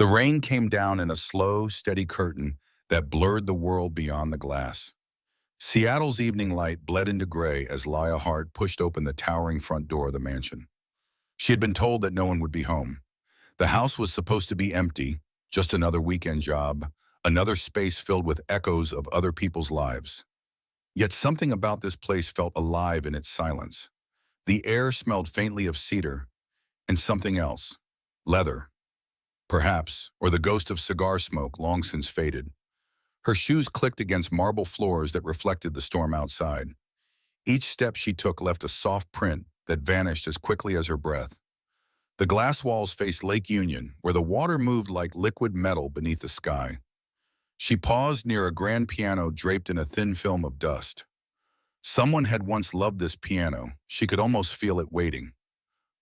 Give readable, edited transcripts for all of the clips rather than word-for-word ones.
The rain came down in a slow, steady curtain that blurred the world beyond the glass. Seattle's evening light bled into gray as Laya Hart pushed open the towering front door of the mansion. She had been told that no one would be home. The house was supposed to be empty, just another weekend job, another space filled with echoes of other people's lives. Yet something about this place felt alive in its silence. The air smelled faintly of cedar, and something else. Leather, perhaps, or the ghost of cigar smoke long since faded. Her shoes clicked against marble floors that reflected the storm outside. Each step she took left a soft print that vanished as quickly as her breath. The glass walls faced Lake Union, where the water moved like liquid metal beneath the sky. She paused near a grand piano draped in a thin film of dust. Someone had once loved this piano. She could almost feel it waiting.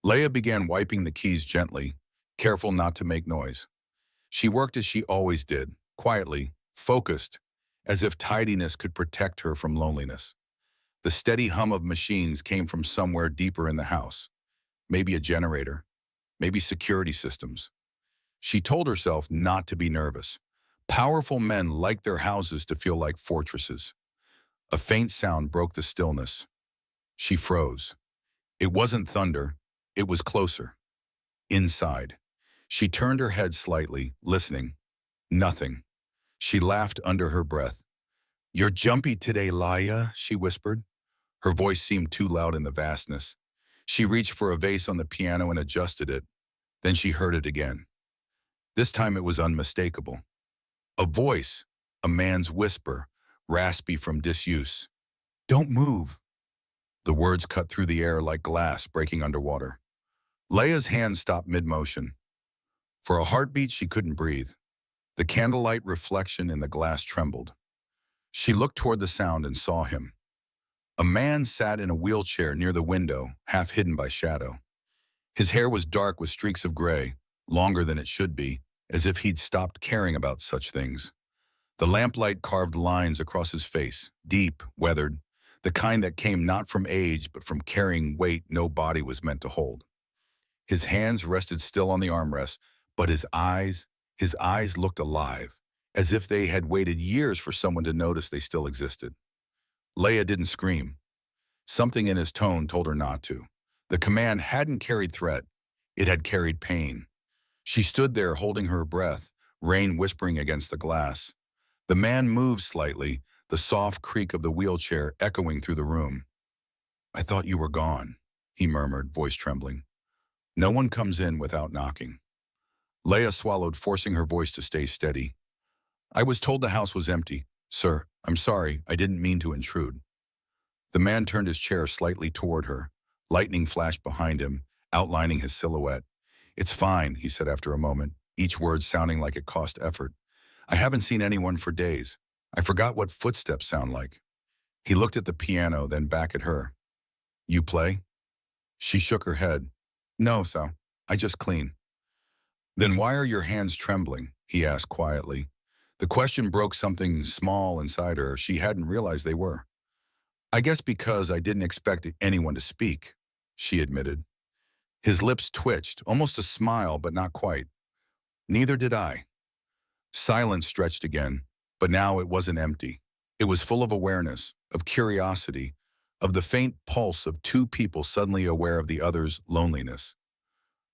Leia began wiping the keys gently, careful not to make noise. She worked as she always did, quietly, focused, as if tidiness could protect her from loneliness. The steady hum of machines came from somewhere deeper in the house. Maybe a generator, maybe security systems. She told herself not to be nervous. Powerful men like their houses to feel like fortresses. A faint sound broke the stillness. She froze. It wasn't thunder, it was closer. Inside. She turned her head slightly, listening. Nothing. She laughed under her breath. "You're jumpy today, Laya," she whispered. Her voice seemed too loud in the vastness. She reached for a vase on the piano and adjusted it. Then she heard it again. This time it was unmistakable. A voice, a man's whisper, raspy from disuse. "Don't move." The words cut through the air like glass breaking underwater. Leia's hand stopped mid-motion. For a heartbeat, she couldn't breathe. The candlelight reflection in the glass trembled. She looked toward the sound and saw him. A man sat in a wheelchair near the window, half hidden by shadow. His hair was dark with streaks of gray, longer than it should be, as if he'd stopped caring about such things. The lamplight carved lines across his face, deep, weathered, the kind that came not from age but from carrying weight no body was meant to hold. His hands rested still on the armrest, but his eyes looked alive, as if they had waited years for someone to notice they still existed. Leia didn't scream. Something in his tone told her not to. The command hadn't carried threat, it had carried pain. She stood there holding her breath, rain whispering against the glass. The man moved slightly, the soft creak of the wheelchair echoing through the room. "I thought you were gone," he murmured, voice trembling. "No one comes in without knocking." Leia swallowed, forcing her voice to stay steady. "I was told the house was empty. Sir, I'm sorry, I didn't mean to intrude." The man turned his chair slightly toward her. Lightning flashed behind him, outlining his silhouette. "It's fine," he said after a moment, each word sounding like it cost effort. "I haven't seen anyone for days. I forgot what footsteps sound like." He looked at the piano, then back at her. "You play?" She shook her head. "No, Sal. I just clean." "Then why are your hands trembling?" he asked quietly. The question broke something small inside her she hadn't realized they were. "I guess because I didn't expect anyone to speak," she admitted. His lips twitched, almost a smile, but not quite. "Neither did I." Silence stretched again, but now it wasn't empty. It was full of awareness, of curiosity, of the faint pulse of two people suddenly aware of the other's loneliness.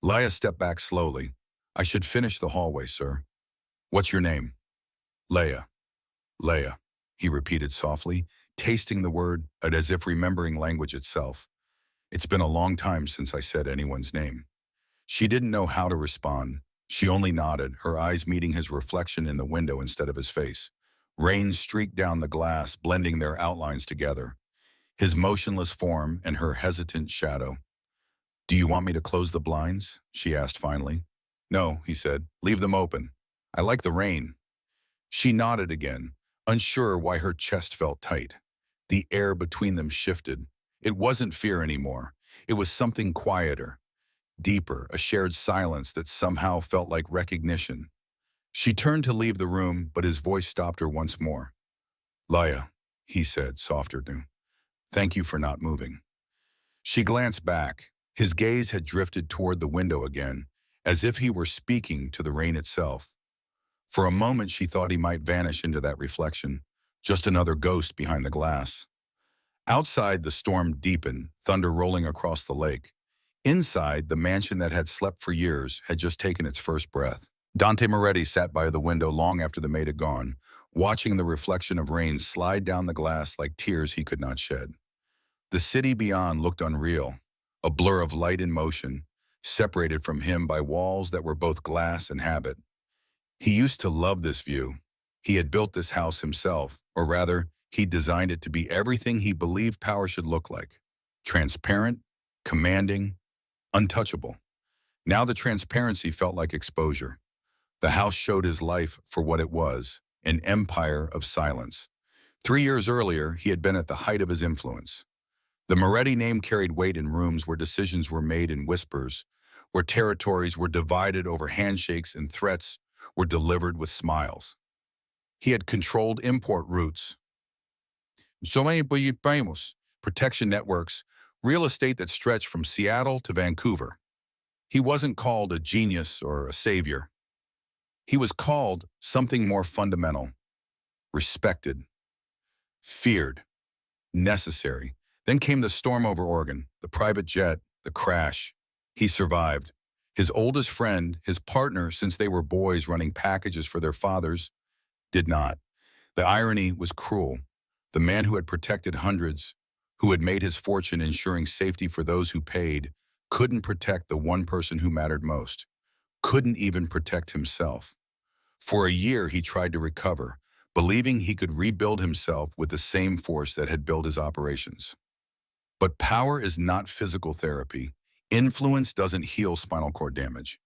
Leia stepped back slowly. "I should finish the hallway, sir." "What's your name?" "Leia." "Leia," he repeated softly, tasting the word as if remembering language itself. "It's been a long time since I said anyone's name." She didn't know how to respond. She only nodded, her eyes meeting his reflection in the window instead of his face. Rain streaked down the glass, blending their outlines together. His motionless form and her hesitant shadow. "Do you want me to close the blinds?" she asked finally. "No," he said. "Leave them open. I like the rain." She nodded again, unsure why her chest felt tight. The air between them shifted. It wasn't fear anymore. It was something quieter, deeper, a shared silence that somehow felt like recognition. She turned to leave the room, but his voice stopped her once more. "Leia," he said, softer now. "Thank you for not moving." She glanced back. His gaze had drifted toward the window again, as if he were speaking to the rain itself. For a moment, she thought he might vanish into that reflection, just another ghost behind the glass. Outside, the storm deepened, thunder rolling across the lake. Inside, the mansion that had slept for years had just taken its first breath. Dante Moretti sat by the window long after the maid had gone, watching the reflection of rain slide down the glass like tears he could not shed. The city beyond looked unreal, a blur of light and motion, separated from him by walls that were both glass and habit. He used to love this view. He had built this house himself, or rather, he designed it to be everything he believed power should look like. Transparent, commanding, untouchable. Now the transparency felt like exposure. The house showed his life for what it was, an empire of silence. 3 years earlier, he had been at the height of his influence. The Moretti name carried weight in rooms where decisions were made in whispers, where territories were divided over handshakes and threats were delivered with smiles. He had controlled import routes, protection networks, real estate that stretched from Seattle to Vancouver. He wasn't called a genius or a savior. He was called something more fundamental, respected, feared, necessary. Then came the storm over Oregon, the private jet, the crash. He survived. His oldest friend, his partner since they were boys running packages for their fathers, did not. The irony was cruel. The man who had protected hundreds, who had made his fortune ensuring safety for those who paid, couldn't protect the one person who mattered most, couldn't even protect himself. For a year, he tried to recover, believing he could rebuild himself with the same force that had built his operations. But power is not physical therapy. Influence doesn't heal spinal cord damage.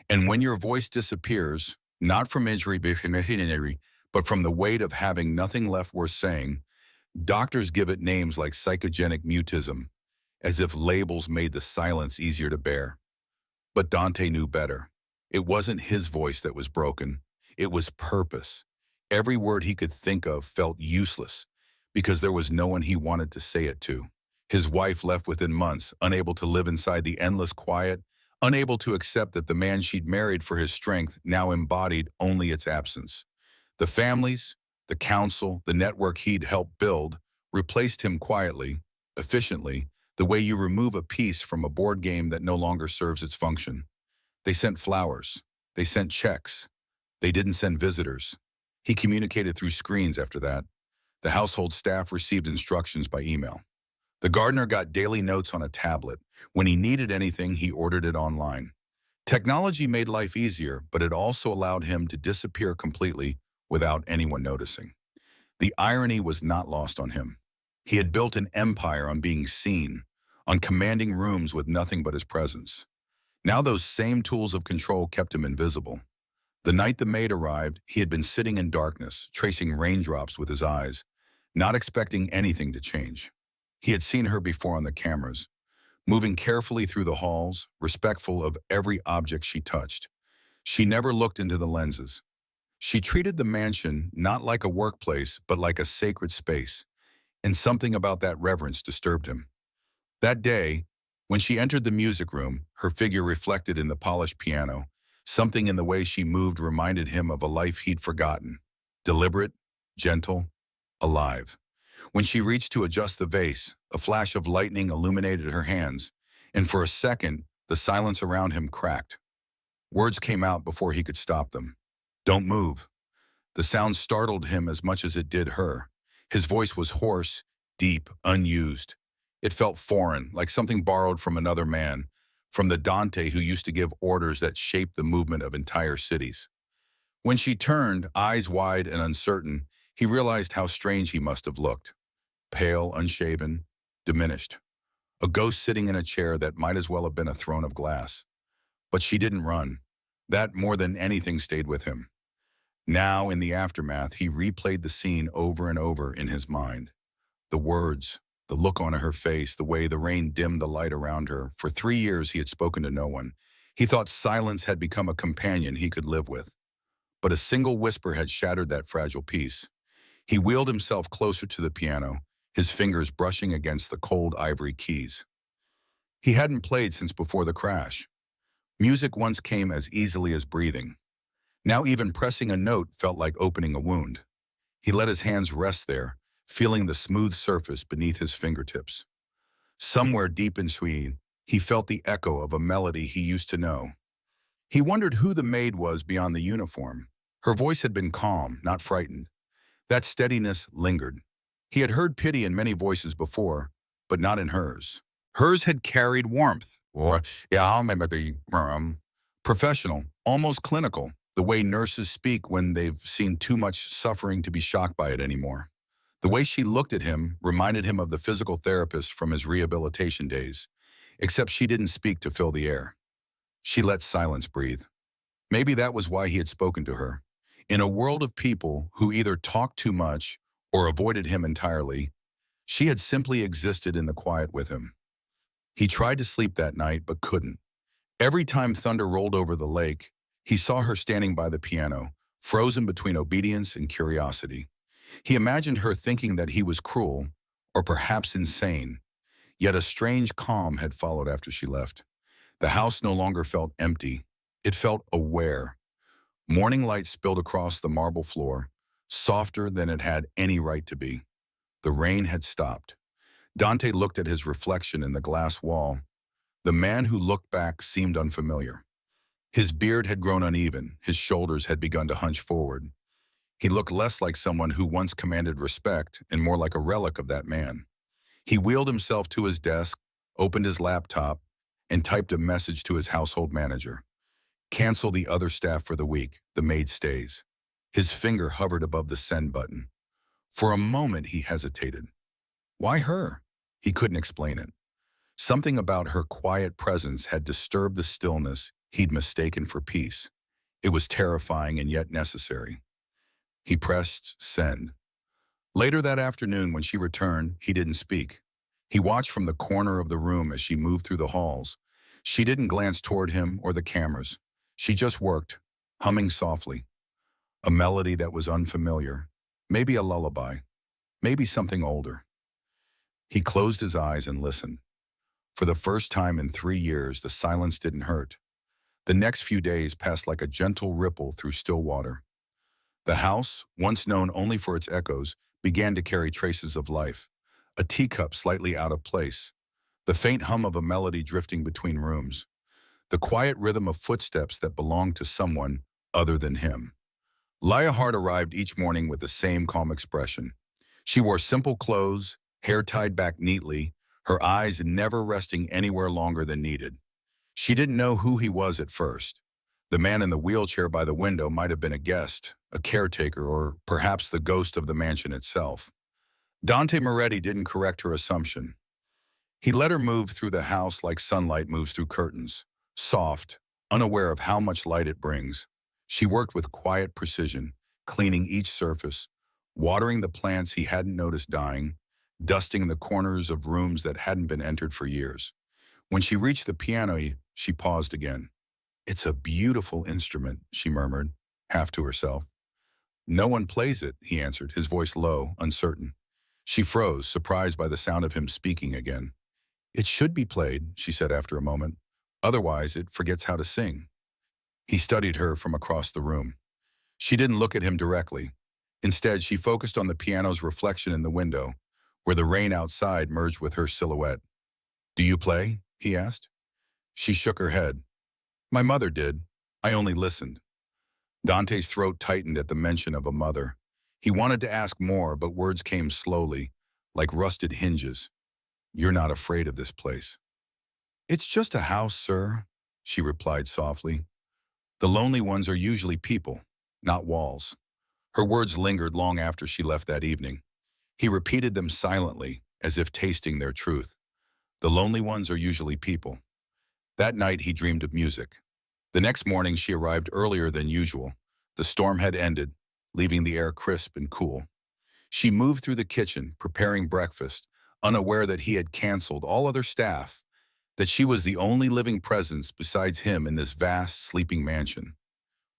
And when your voice disappears, not from injury, but from the weight of having nothing left worth saying, doctors give it names like psychogenic mutism, as if labels made the silence easier to bear. But Dante knew better. It wasn't his voice that was broken. It was purpose. Every word he could think of felt useless because there was no one he wanted to say it to. His wife left within months, unable to live inside the endless quiet, unable to accept that the man she'd married for his strength now embodied only its absence. The families, the council, the network he'd helped build replaced him quietly, efficiently, the way you remove a piece from a board game that no longer serves its function. They sent flowers. They sent checks. They didn't send visitors. He communicated through screens after that. The household staff received instructions by email. The gardener got daily notes on a tablet. When he needed anything, he ordered it online. Technology made life easier, but it also allowed him to disappear completely without anyone noticing. The irony was not lost on him. He had built an empire on being seen, on commanding rooms with nothing but his presence. Now those same tools of control kept him invisible. The night the maid arrived, he had been sitting in darkness, tracing raindrops with his eyes, not expecting anything to change. He had seen her before on the cameras, moving carefully through the halls, respectful of every object she touched. She never looked into the lenses. She treated the mansion not like a workplace, but like a sacred space, and something about that reverence disturbed him. That day, when she entered the music room, her figure reflected in the polished piano. Something in the way she moved reminded him of a life he'd forgotten. Deliberate, gentle, alive. When she reached to adjust the vase, a flash of lightning illuminated her hands, and for a second, the silence around him cracked. Words came out before he could stop them. "Don't move." The sound startled him as much as it did her. His voice was hoarse, deep, unused. It felt foreign, like something borrowed from another man, from the Dante who used to give orders that shaped the movement of entire cities. When she turned, eyes wide and uncertain, he realized how strange he must have looked. Pale, unshaven, diminished. A ghost sitting in a chair that might as well have been a throne of glass. But she didn't run. That, more than anything, stayed with him. Now, in the aftermath, he replayed the scene over and over in his mind. The words, the look on her face, the way the rain dimmed the light around her. For 3 years, he had spoken to no one. He thought silence had become a companion he could live with. But a single whisper had shattered that fragile peace. He wheeled himself closer to the piano, his fingers brushing against the cold ivory keys. He hadn't played since before the crash. Music once came as easily as breathing. Now even pressing a note felt like opening a wound. He let his hands rest there, feeling the smooth surface beneath his fingertips. Somewhere deep in Sweden, he felt the echo of a melody he used to know. He wondered who the maid was beyond the uniform. Her voice had been calm, not frightened. That steadiness lingered. He had heard pity in many voices before, but not in hers. Hers had carried warmth, or yeah, maybe professional, almost clinical, the way nurses speak when they've seen too much suffering to be shocked by it anymore. The way she looked at him reminded him of the physical therapist from his rehabilitation days, except she didn't speak to fill the air. She let silence breathe. Maybe that was why he had spoken to her. In a world of people who either talked too much or avoided him entirely, she had simply existed in the quiet with him. He tried to sleep that night but couldn't. Every time thunder rolled over the lake, he saw her standing by the piano, frozen between obedience and curiosity. He imagined her thinking that he was cruel, or perhaps insane, yet a strange calm had followed after she left. The house no longer felt empty. It felt aware. Morning light spilled across the marble floor, softer than it had any right to be. The rain had stopped. Dante looked at his reflection in the glass wall. The man who looked back seemed unfamiliar. His beard had grown uneven, his shoulders had begun to hunch forward. He looked less like someone who once commanded respect and more like a relic of that man. He wheeled himself to his desk, opened his laptop, and typed a message to his household manager. Cancel the other staff for the week, the maid stays. His finger hovered above the send button. For a moment he hesitated. Why her? He couldn't explain it. Something about her quiet presence had disturbed the stillness he'd mistaken for peace. It was terrifying and yet necessary. He pressed send. Later that afternoon when she returned, he didn't speak. He watched from the corner of the room as she moved through the halls. She didn't glance toward him or the cameras. She just worked, humming softly. A melody that was unfamiliar. Maybe a lullaby. Maybe something older. He closed his eyes and listened. For the first time in 3 years, the silence didn't hurt. The next few days passed like a gentle ripple through still water. The house, once known only for its echoes, began to carry traces of life. A teacup slightly out of place. The faint hum of a melody drifting between rooms. The quiet rhythm of footsteps that belonged to someone other than him. Lia Hart arrived each morning with the same calm expression. She wore simple clothes, hair tied back neatly, her eyes never resting anywhere longer than needed. She didn't know who he was at first. The man in the wheelchair by the window might have been a guest, a caretaker, or perhaps the ghost of the mansion itself. Dante Moretti didn't correct her assumption. He let her move through the house like sunlight moves through curtains, soft, unaware of how much light it brings. She worked with quiet precision, cleaning each surface, watering the plants he hadn't noticed dying, dusting the corners of rooms that hadn't been entered for years. When she reached the piano, she paused again. "It's a beautiful instrument," she murmured, half to herself. "No one plays it," he answered, his voice low, uncertain. She froze, surprised by the sound of him speaking again. "It should be played," she said after a moment. "Otherwise, it forgets how to sing." He studied her from across the room. She didn't look at him directly. Instead, she focused on the piano's reflection in the window, where the rain outside merged with her silhouette. "Do you play?" he asked. She shook her head. "My mother did. I only listened." Dante's throat tightened at the mention of a mother. He wanted to ask more, but words came slowly, like rusted hinges. "You're not afraid of this place." "It's just a house, sir," she replied softly. "The lonely ones are usually people, not walls." Her words lingered long after she left that evening. He repeated them silently, as if tasting their truth. The lonely ones are usually people. That night he dreamed of music. The next morning she arrived earlier than usual. The storm had ended, leaving the air crisp and cool. She moved through the kitchen, preparing breakfast, unaware that he had canceled all other staff, that she was the only living presence besides him in this vast, sleeping mansion.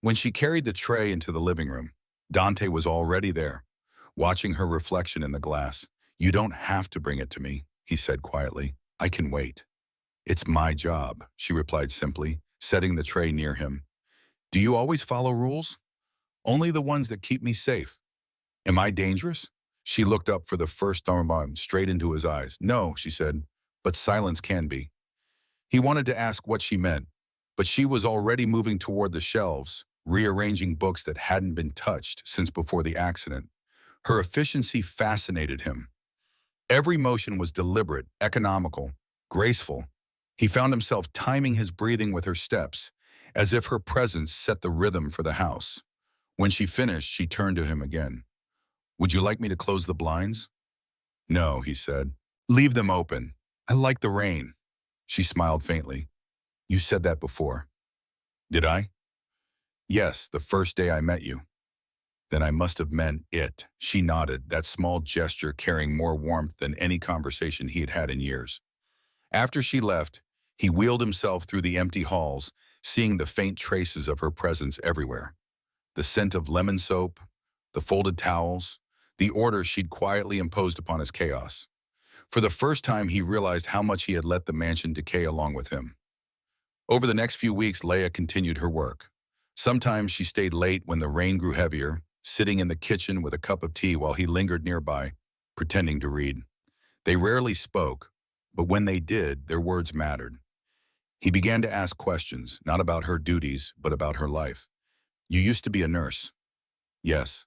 When she carried the tray into the living room, Dante was already there, watching her reflection in the glass. "You don't have to bring it to me," he said quietly. "I can wait." "It's my job," she replied simply, setting the tray near him. Do you always follow rules? Only the ones that keep me safe. Am I dangerous? She looked up for the first time straight into his eyes. No, she said, but silence can be. He wanted to ask what she meant, but she was already moving toward the shelves, rearranging books that hadn't been touched since before the accident. Her efficiency fascinated him. Every motion was deliberate, economical, graceful. He found himself timing his breathing with her steps, as if her presence set the rhythm for the house. When she finished, she turned to him again. Would you like me to close the blinds? No, he said. Leave them open. I like the rain. She smiled faintly. You said that before. Did I? Yes, the first day I met you. Then I must have meant it. She nodded, that small gesture carrying more warmth than any conversation he had had in years. After she left, he wheeled himself through the empty halls, seeing the faint traces of her presence everywhere. The scent of lemon soap, the folded towels, the order she'd quietly imposed upon his chaos. For the first time, he realized how much he had let the mansion decay along with him. Over the next few weeks, Leia continued her work. Sometimes she stayed late when the rain grew heavier, sitting in the kitchen with a cup of tea while he lingered nearby, pretending to read. They rarely spoke, but when they did, their words mattered. He began to ask questions, not about her duties, but about her life. You used to be a nurse. Yes.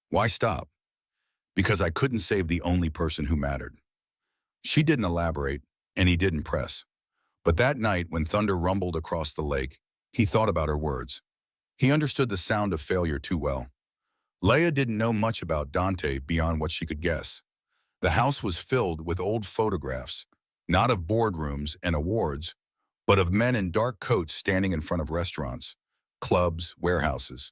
Why stop? Because I couldn't save the only person who mattered. She didn't elaborate, and he didn't press. But that night, when thunder rumbled across the lake, he thought about her words. He understood the sound of failure too well. Leia didn't know much about Dante beyond what she could guess. The house was filled with old photographs, not of boardrooms and awards, but of men in dark coats standing in front of restaurants, clubs, warehouses.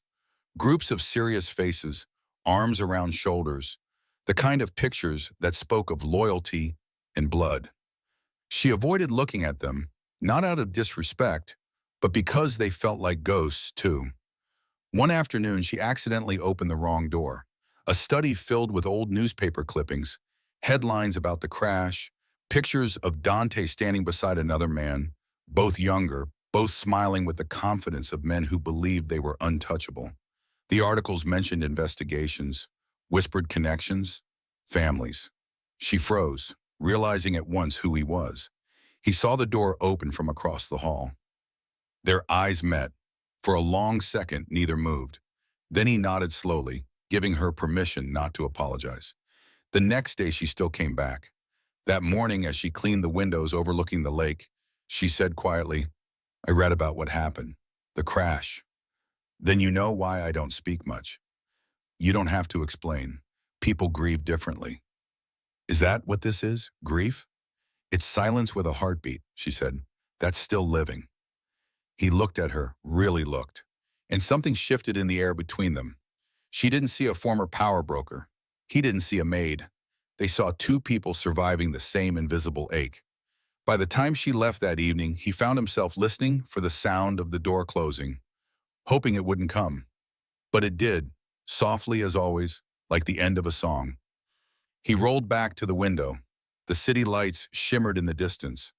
Groups of serious faces, arms around shoulders, the kind of pictures that spoke of loyalty and blood. She avoided looking at them, not out of disrespect, but because they felt like ghosts, too. One afternoon, she accidentally opened the wrong door. A study filled with old newspaper clippings, headlines about the crash, pictures of Dante standing beside another man, both younger, both smiling with the confidence of men who believed they were untouchable. The articles mentioned investigations, whispered connections, families. She froze, realizing at once who he was. He saw the door open from across the hall. Their eyes met. For a long second, neither moved. Then he nodded slowly, giving her permission not to apologize. The next day, she still came back. That morning, as she cleaned the windows overlooking the lake, she said quietly, I read about what happened, the crash. Then you know why I don't speak much. You don't have to explain. People grieve differently. Is that what this is? Grief? It's silence with a heartbeat, she said. That's still living. He looked at her, really looked, and something shifted in the air between them. She didn't see a former power broker. He didn't see a maid. They saw two people surviving the same invisible ache. By the time she left that evening, he found himself listening for the sound of the door closing, hoping it wouldn't come. But it did, softly as always, like the end of a song. He rolled back to the window. The city lights shimmered in the distance.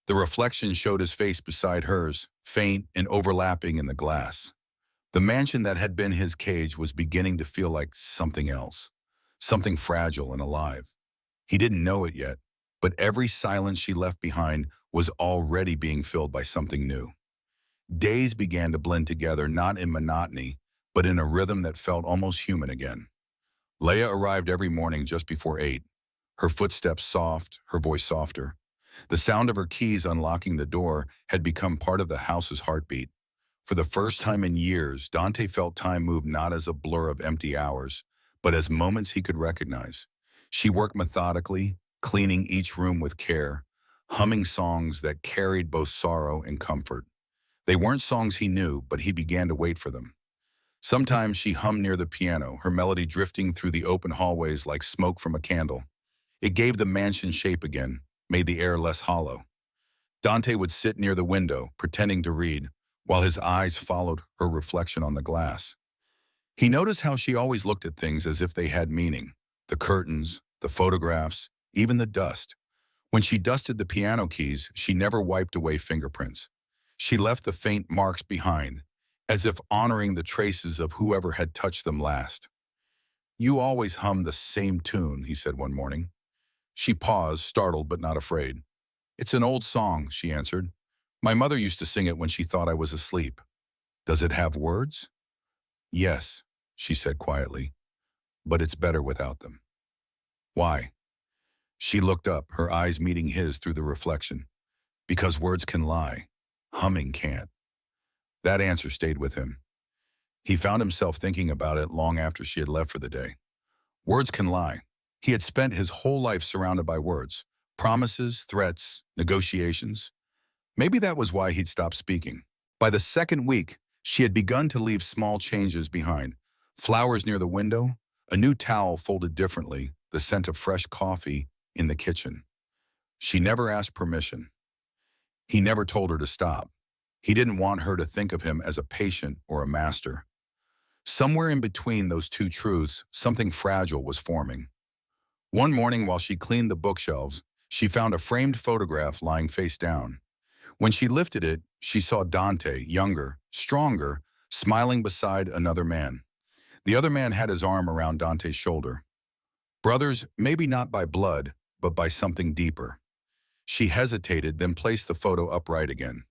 The reflection showed his face beside hers, faint and overlapping in the glass. The mansion that had been his cage was beginning to feel like something else, something fragile and alive. He didn't know it yet, but every silence she left behind was already being filled by something new. Days began to blend together, not in monotony, but in a rhythm that felt almost human again. Leia arrived every morning just before 8, her footsteps soft, her voice softer. The sound of her keys unlocking the door had become part of the house's heartbeat. For the first time in years, Dante felt time move not as a blur of empty hours, but as moments he could recognize. She worked methodically, cleaning each room with care, humming songs that carried both sorrow and comfort. They weren't songs he knew, but he began to wait for them. Sometimes she hummed near the piano, her melody drifting through the open hallways like smoke from a candle. It gave the mansion shape again, made the air less hollow. Dante would sit near the window, pretending to read, while his eyes followed her reflection on the glass. He noticed how she always looked at things as if they had meaning, the curtains, the photographs, even the dust. When she dusted the piano keys, she never wiped away fingerprints. She left the faint marks behind, as if honoring the traces of whoever had touched them last. You always hum the same tune, he said one morning. She paused, startled but not afraid. It's an old song, she answered. My mother used to sing it when she thought I was asleep. Does it have words? Yes, she said quietly, but it's better without them. Why? She looked up, her eyes meeting his through the reflection. Because words can lie. Humming can't. That answer stayed with him. He found himself thinking about it long after she had left for the day. Words can lie. He had spent his whole life surrounded by words. Promises, threats, negotiations. Maybe that was why he'd stopped speaking. By the second week, she had begun to leave small changes behind. Flowers near the window, a new towel folded differently, the scent of fresh coffee in the kitchen. She never asked permission. He never told her to stop. He didn't want her to think of him as a patient or a master. Somewhere in between those two truths, something fragile was forming. One morning while she cleaned the bookshelves, she found a framed photograph lying face down. When she lifted it, she saw Dante, younger, stronger, smiling beside another man. The other man had his arm around Dante's shoulder. Brothers, maybe not by blood, but by something deeper. She hesitated, then placed the photo upright again.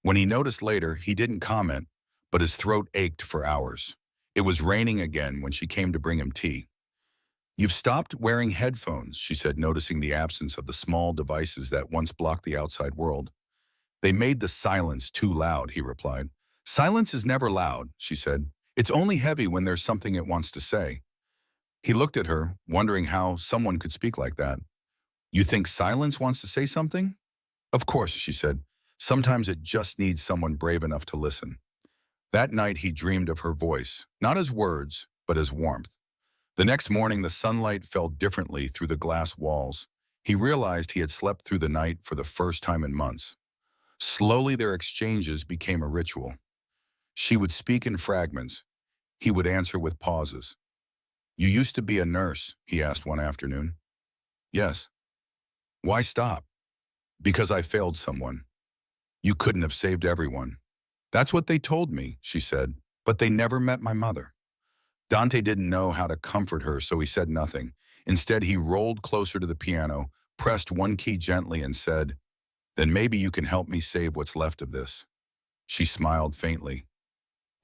When he noticed later, he didn't comment, but his throat ached for hours. It was raining again when she came to bring him tea. You've stopped wearing headphones, she said, noticing the absence of the small devices that once blocked the outside world. They made the silence too loud, he replied. Silence is never loud, she said. It's only heavy when there's something it wants to say. He looked at her, wondering how someone could speak like that. You think silence wants to say something? Of course, she said. Sometimes it just needs someone brave enough to listen. That night he dreamed of her voice, not as words, but as warmth. The next morning the sunlight fell differently through the glass walls. He realized he had slept through the night for the first time in months. Slowly their exchanges became a ritual. She would speak in fragments. He would answer with pauses. You used to be a nurse, he asked one afternoon. Yes. Why stop? Because I failed someone. You couldn't have saved everyone. That's what they told me, she said, but they never met my mother. Dante didn't know how to comfort her, so he said nothing. Instead, he rolled closer to the piano, pressed one key gently and said, Then maybe you can help me save what's left of this. She smiled faintly.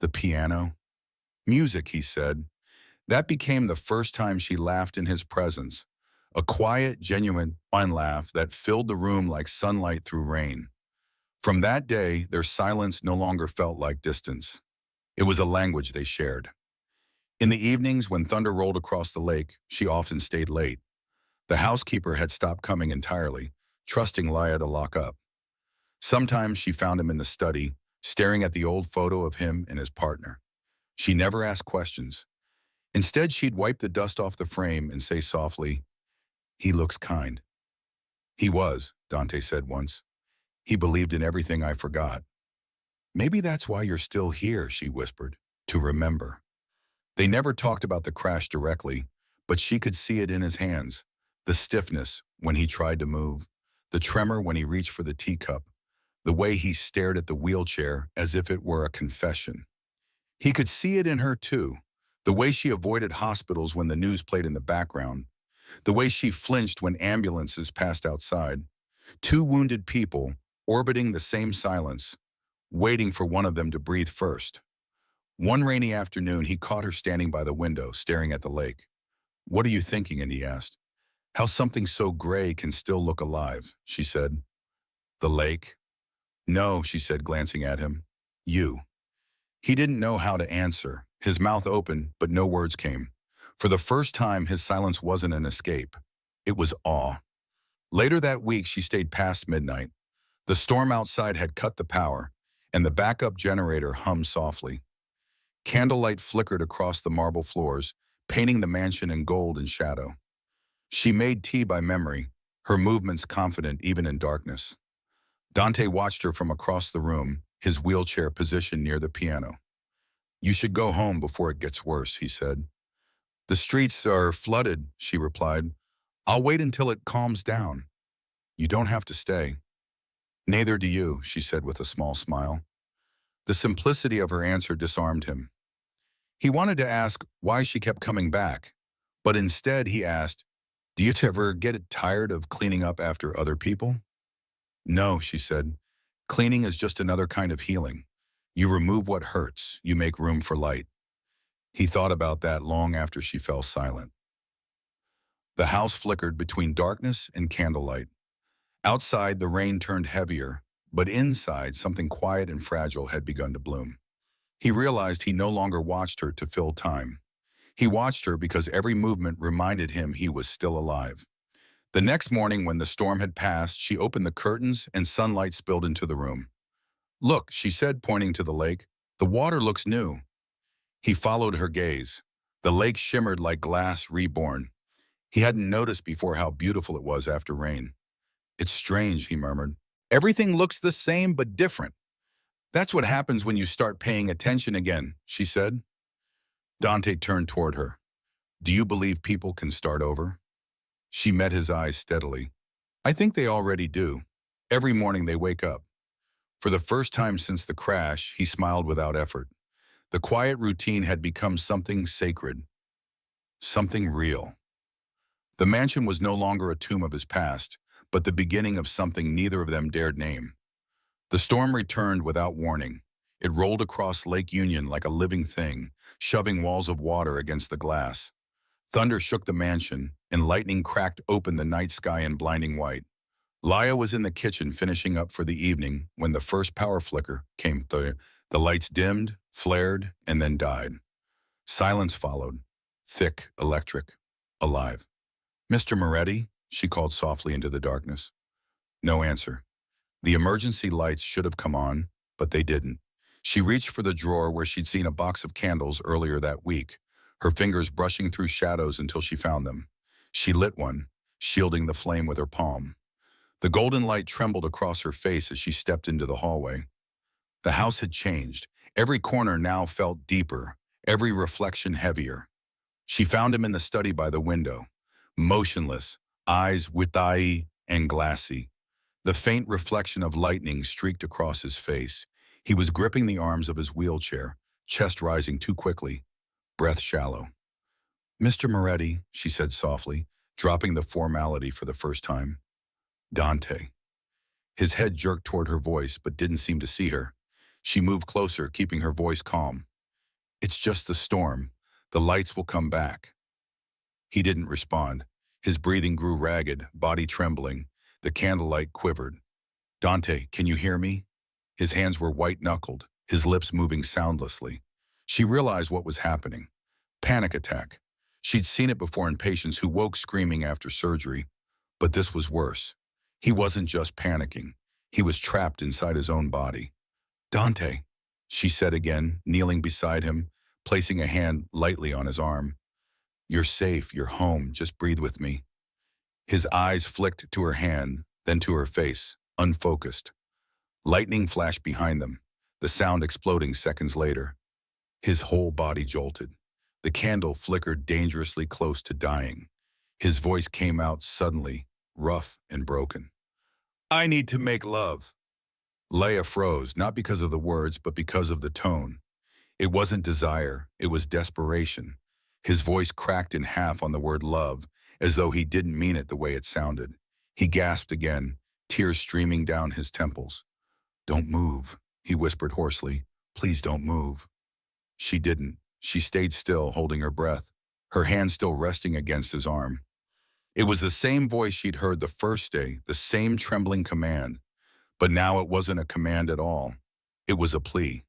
The piano? Music, he said. That became the first time she laughed in his presence. A quiet, genuine, fine laugh that filled the room like sunlight through rain. From that day, their silence no longer felt like distance. It was a language they shared. In the evenings, when thunder rolled across the lake, she often stayed late. The housekeeper had stopped coming entirely, trusting Laya to lock up. Sometimes she found him in the study, staring at the old photo of him and his partner. She never asked questions. Instead, she'd wipe the dust off the frame and say softly, He looks kind. He was, Dante said once. He believed in everything I forgot. Maybe that's why you're still here, she whispered, to remember. They never talked about the crash directly, but she could see it in his hands, the stiffness when he tried to move, the tremor when he reached for the teacup, the way he stared at the wheelchair as if it were a confession. He could see it in her too, the way she avoided hospitals when the news played in the background, the way she flinched when ambulances passed outside. Two wounded people, orbiting the same silence, waiting for one of them to breathe first. One rainy afternoon, he caught her standing by the window, staring at the lake. What are you thinking? And he asked. How something so gray can still look alive, she said. The lake? No, she said, glancing at him. You. He didn't know how to answer. His mouth opened, but no words came. For the first time, his silence wasn't an escape. It was awe. Later that week, she stayed past midnight. The storm outside had cut the power, and the backup generator hummed softly. Candlelight flickered across the marble floors, painting the mansion in gold and shadow. She made tea by memory, her movements confident even in darkness. Dante watched her from across the room, his wheelchair positioned near the piano. You should go home before it gets worse, he said. The streets are flooded, she replied. I'll wait until it calms down. You don't have to stay. Neither do you, she said with a small smile. The simplicity of her answer disarmed him. He wanted to ask why she kept coming back, but instead he asked, do you ever get tired of cleaning up after other people? No, she said. Cleaning is just another kind of healing. You remove what hurts, you make room for light. He thought about that long after she fell silent. The house flickered between darkness and candlelight. Outside, the rain turned heavier, but inside, something quiet and fragile had begun to bloom. He realized he no longer watched her to fill time. He watched her because every movement reminded him he was still alive. The next morning, when the storm had passed, she opened the curtains and sunlight spilled into the room. Look, she said, pointing to the lake. The water looks new. He followed her gaze. The lake shimmered like glass reborn. He hadn't noticed before how beautiful it was after rain. It's strange, he murmured. Everything looks the same but different. That's what happens when you start paying attention again, she said. Dante turned toward her. Do you believe people can start over? She met his eyes steadily. I think they already do. Every morning they wake up. For the first time since the crash, he smiled without effort. The quiet routine had become something sacred, something real. The mansion was no longer a tomb of his past, but the beginning of something neither of them dared name. The storm returned without warning. It rolled across Lake Union like a living thing, shoving walls of water against the glass. Thunder shook the mansion, and lightning cracked open the night sky in blinding white. Laya was in the kitchen finishing up for the evening when the first power flicker came through. The lights dimmed, flared, and then died. Silence followed, thick, electric, alive. Mr. Moretti, she called softly into the darkness. No answer. The emergency lights should have come on, but they didn't. She reached for the drawer where she'd seen a box of candles earlier that week, her fingers brushing through shadows until she found them. She lit one, shielding the flame with her palm. The golden light trembled across her face as she stepped into the hallway. The house had changed. Every corner now felt deeper, every reflection heavier. She found him in the study by the window, motionless, eyes wide and glassy. The faint reflection of lightning streaked across his face. He was gripping the arms of his wheelchair, chest rising too quickly, breath shallow. Mr. Moretti, she said softly, dropping the formality for the first time. Dante. His head jerked toward her voice, but didn't seem to see her. She moved closer, keeping her voice calm. It's just the storm. The lights will come back. He didn't respond. His breathing grew ragged, body trembling. The candlelight quivered. Dante, can you hear me? His hands were white-knuckled, his lips moving soundlessly. She realized what was happening. Panic attack. She'd seen it before in patients who woke screaming after surgery. But this was worse. He wasn't just panicking. He was trapped inside his own body. Dante, she said again, kneeling beside him, placing a hand lightly on his arm. You're safe, you're home, just breathe with me. His eyes flicked to her hand, then to her face, unfocused. Lightning flashed behind them, the sound exploding seconds later. His whole body jolted. The candle flickered dangerously close to dying. His voice came out suddenly, rough and broken. I need to make love. Leia froze, not because of the words, but because of the tone. It wasn't desire, it was desperation. His voice cracked in half on the word love, as though he didn't mean it the way it sounded. He gasped again, tears streaming down his temples. Don't move, he whispered hoarsely. Please don't move. She didn't. She stayed still, holding her breath, her hand still resting against his arm. It was the same voice she'd heard the first day, the same trembling command. But now it wasn't a command at all. It was a plea.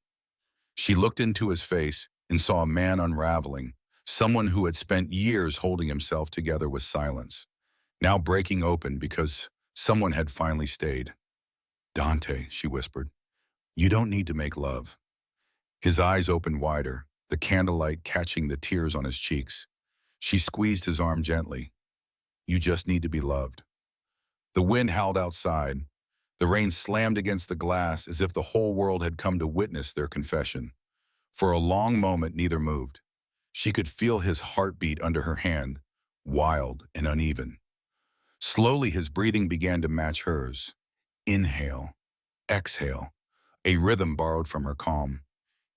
She looked into his face and saw a man unraveling, someone who had spent years holding himself together with silence, now breaking open because someone had finally stayed. Dante, she whispered, you don't need to make love. His eyes opened wider, the candlelight catching the tears on his cheeks. She squeezed his arm gently. You just need to be loved. The wind howled outside. The rain slammed against the glass as if the whole world had come to witness their confession. For a long moment, neither moved. She could feel his heartbeat under her hand, wild and uneven. Slowly, his breathing began to match hers. Inhale, Exhale, a rhythm borrowed from her calm.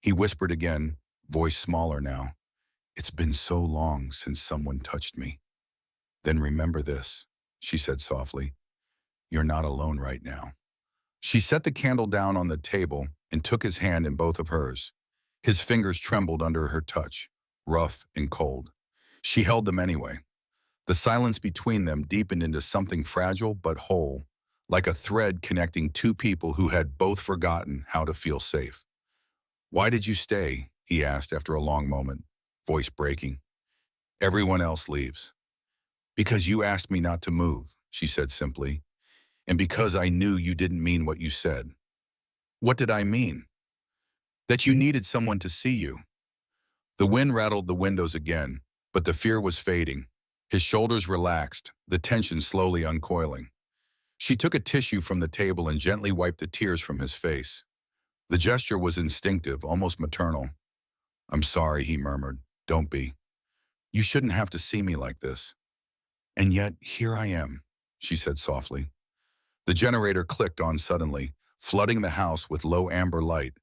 He whispered again, voice smaller now. It's been so long since someone touched me. Then remember this, she said softly. You're not alone right now. She set the candle down on the table and took his hand in both of hers. His fingers trembled under her touch, rough and cold. She held them anyway. The silence between them deepened into something fragile but whole, like a thread connecting two people who had both forgotten how to feel safe. Why did you stay? He asked after a long moment, voice breaking. Everyone else leaves. Because you asked me not to move, she said simply, and because I knew you didn't mean what you said. What did I mean? That you needed someone to see you. The wind rattled the windows again, but the fear was fading. His shoulders relaxed, the tension slowly uncoiling. She took a tissue from the table and gently wiped the tears from his face. The gesture was instinctive, almost maternal. I'm sorry, he murmured. Don't be. You shouldn't have to see me like this. And yet, here I am, she said softly. The generator clicked on suddenly, flooding the house with low amber light.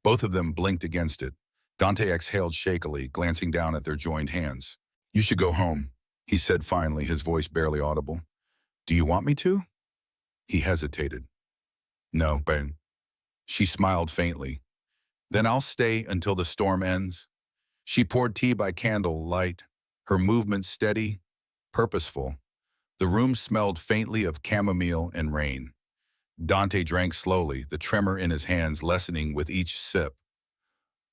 Both of them blinked against it. Dante exhaled shakily, glancing down at their joined hands. You should go home, he said finally, his voice barely audible. Do you want me to? He hesitated. No, Ben. She smiled faintly. Then I'll stay until the storm ends. She poured tea by candle light, her movements steady, purposeful. The room smelled faintly of chamomile and rain. Dante drank slowly, the tremor in his hands lessening with each sip.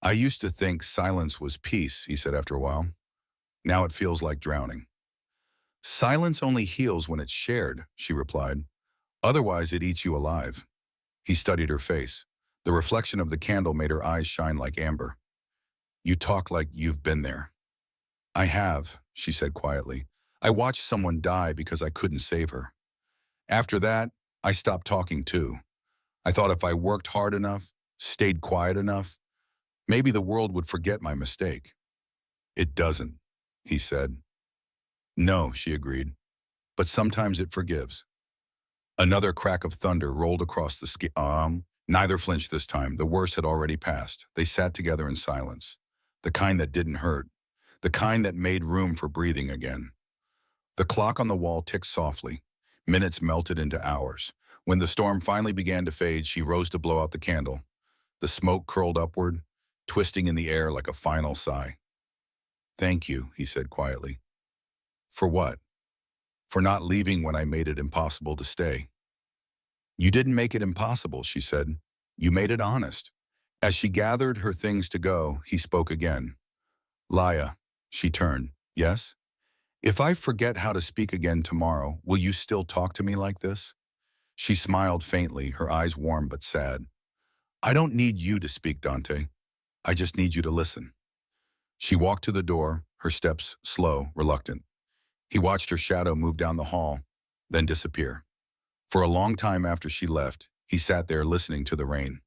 I used to think silence was peace, he said after a while. Now it feels like drowning. Silence only heals when it's shared, she replied. Otherwise it eats you alive. He studied her face. The reflection of the candle made her eyes shine like amber. You talk like you've been there. I have, she said quietly. I watched someone die because I couldn't save her. After that, I stopped talking too. I thought if I worked hard enough, stayed quiet enough, maybe the world would forget my mistake. It doesn't, he said. No, she agreed, but sometimes it forgives. Another crack of thunder rolled across the sky. Neither flinched this time. The worst had already passed. They sat together in silence. The kind that didn't hurt. The kind that made room for breathing again. The clock on the wall ticked softly. Minutes melted into hours. When the storm finally began to fade, she rose to blow out the candle. The smoke curled upward, twisting in the air like a final sigh. Thank you, he said quietly. For what? For not leaving when I made it impossible to stay. You didn't make it impossible, she said. You made it honest. As she gathered her things to go, he spoke again. Laya, she turned. Yes? If I forget how to speak again tomorrow, will you still talk to me like this? She smiled faintly, her eyes warm but sad. I don't need you to speak, Dante. I just need you to listen. She walked to the door, her steps slow, reluctant. He watched her shadow move down the hall, then disappear. For a long time after she left, he sat there listening to the rain.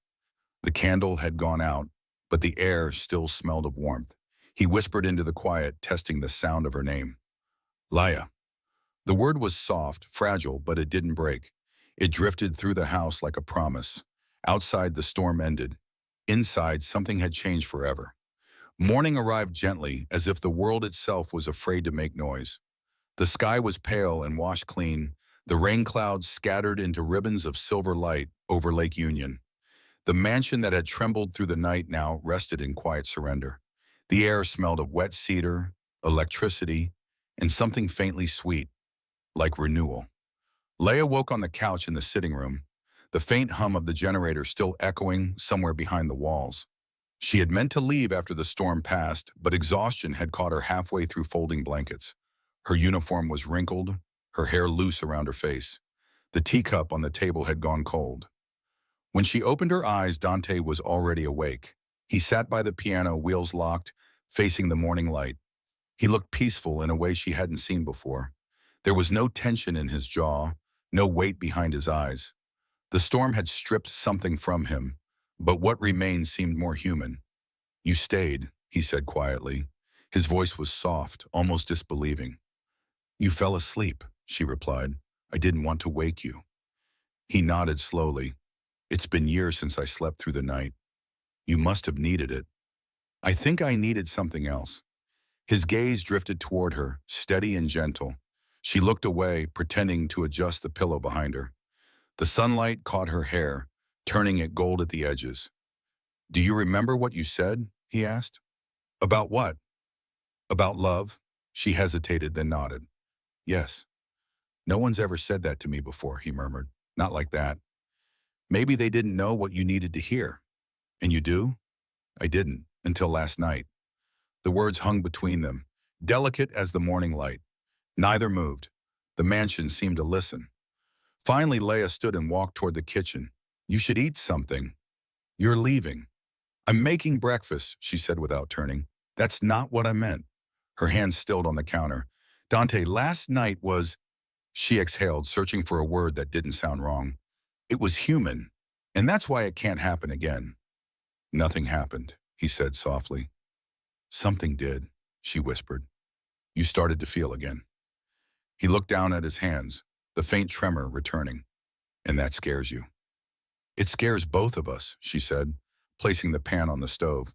The candle had gone out, but the air still smelled of warmth. He whispered into the quiet, testing the sound of her name. Laya. The word was soft, fragile, but it didn't break. It drifted through the house like a promise. Outside, the storm ended. Inside, something had changed forever. Morning arrived gently, as if the world itself was afraid to make noise. The sky was pale and washed clean, the rain clouds scattered into ribbons of silver light over Lake Union. The mansion that had trembled through the night now rested in quiet surrender. The air smelled of wet cedar, electricity, and something faintly sweet, like renewal. Leia woke on the couch in the sitting room, the faint hum of the generator still echoing somewhere behind the walls. She had meant to leave after the storm passed, but exhaustion had caught her halfway through folding blankets. Her uniform was wrinkled, her hair loose around her face. The teacup on the table had gone cold. When she opened her eyes, Dante was already awake. He sat by the piano, wheels locked, facing the morning light. He looked peaceful in a way she hadn't seen before. There was no tension in his jaw, no weight behind his eyes. The storm had stripped something from him, but what remained seemed more human. You stayed, he said quietly. His voice was soft, almost disbelieving. You fell asleep, she replied. I didn't want to wake you. He nodded slowly. It's been years since I slept through the night. You must have needed it. I think I needed something else. His gaze drifted toward her, steady and gentle. She looked away, pretending to adjust the pillow behind her. The sunlight caught her hair, turning it gold at the edges. Do you remember what you said? He asked. About what? About love? She hesitated, then nodded. Yes. No one's ever said that to me before, he murmured. Not like that. Maybe they didn't know what you needed to hear. And you do? I didn't, until last night. The words hung between them, delicate as the morning light. Neither moved. The mansion seemed to listen. Finally, Leia stood and walked toward the kitchen. You should eat something. You're leaving. I'm making breakfast, she said without turning. That's not what I meant. Her hands stilled on the counter. Dante, last night was... She exhaled, searching for a word that didn't sound wrong. It was human, and that's why it can't happen again. Nothing happened, he said softly. Something did, she whispered. You started to feel again. He looked down at his hands, the faint tremor returning. And that scares you. It scares both of us, she said, placing the pan on the stove.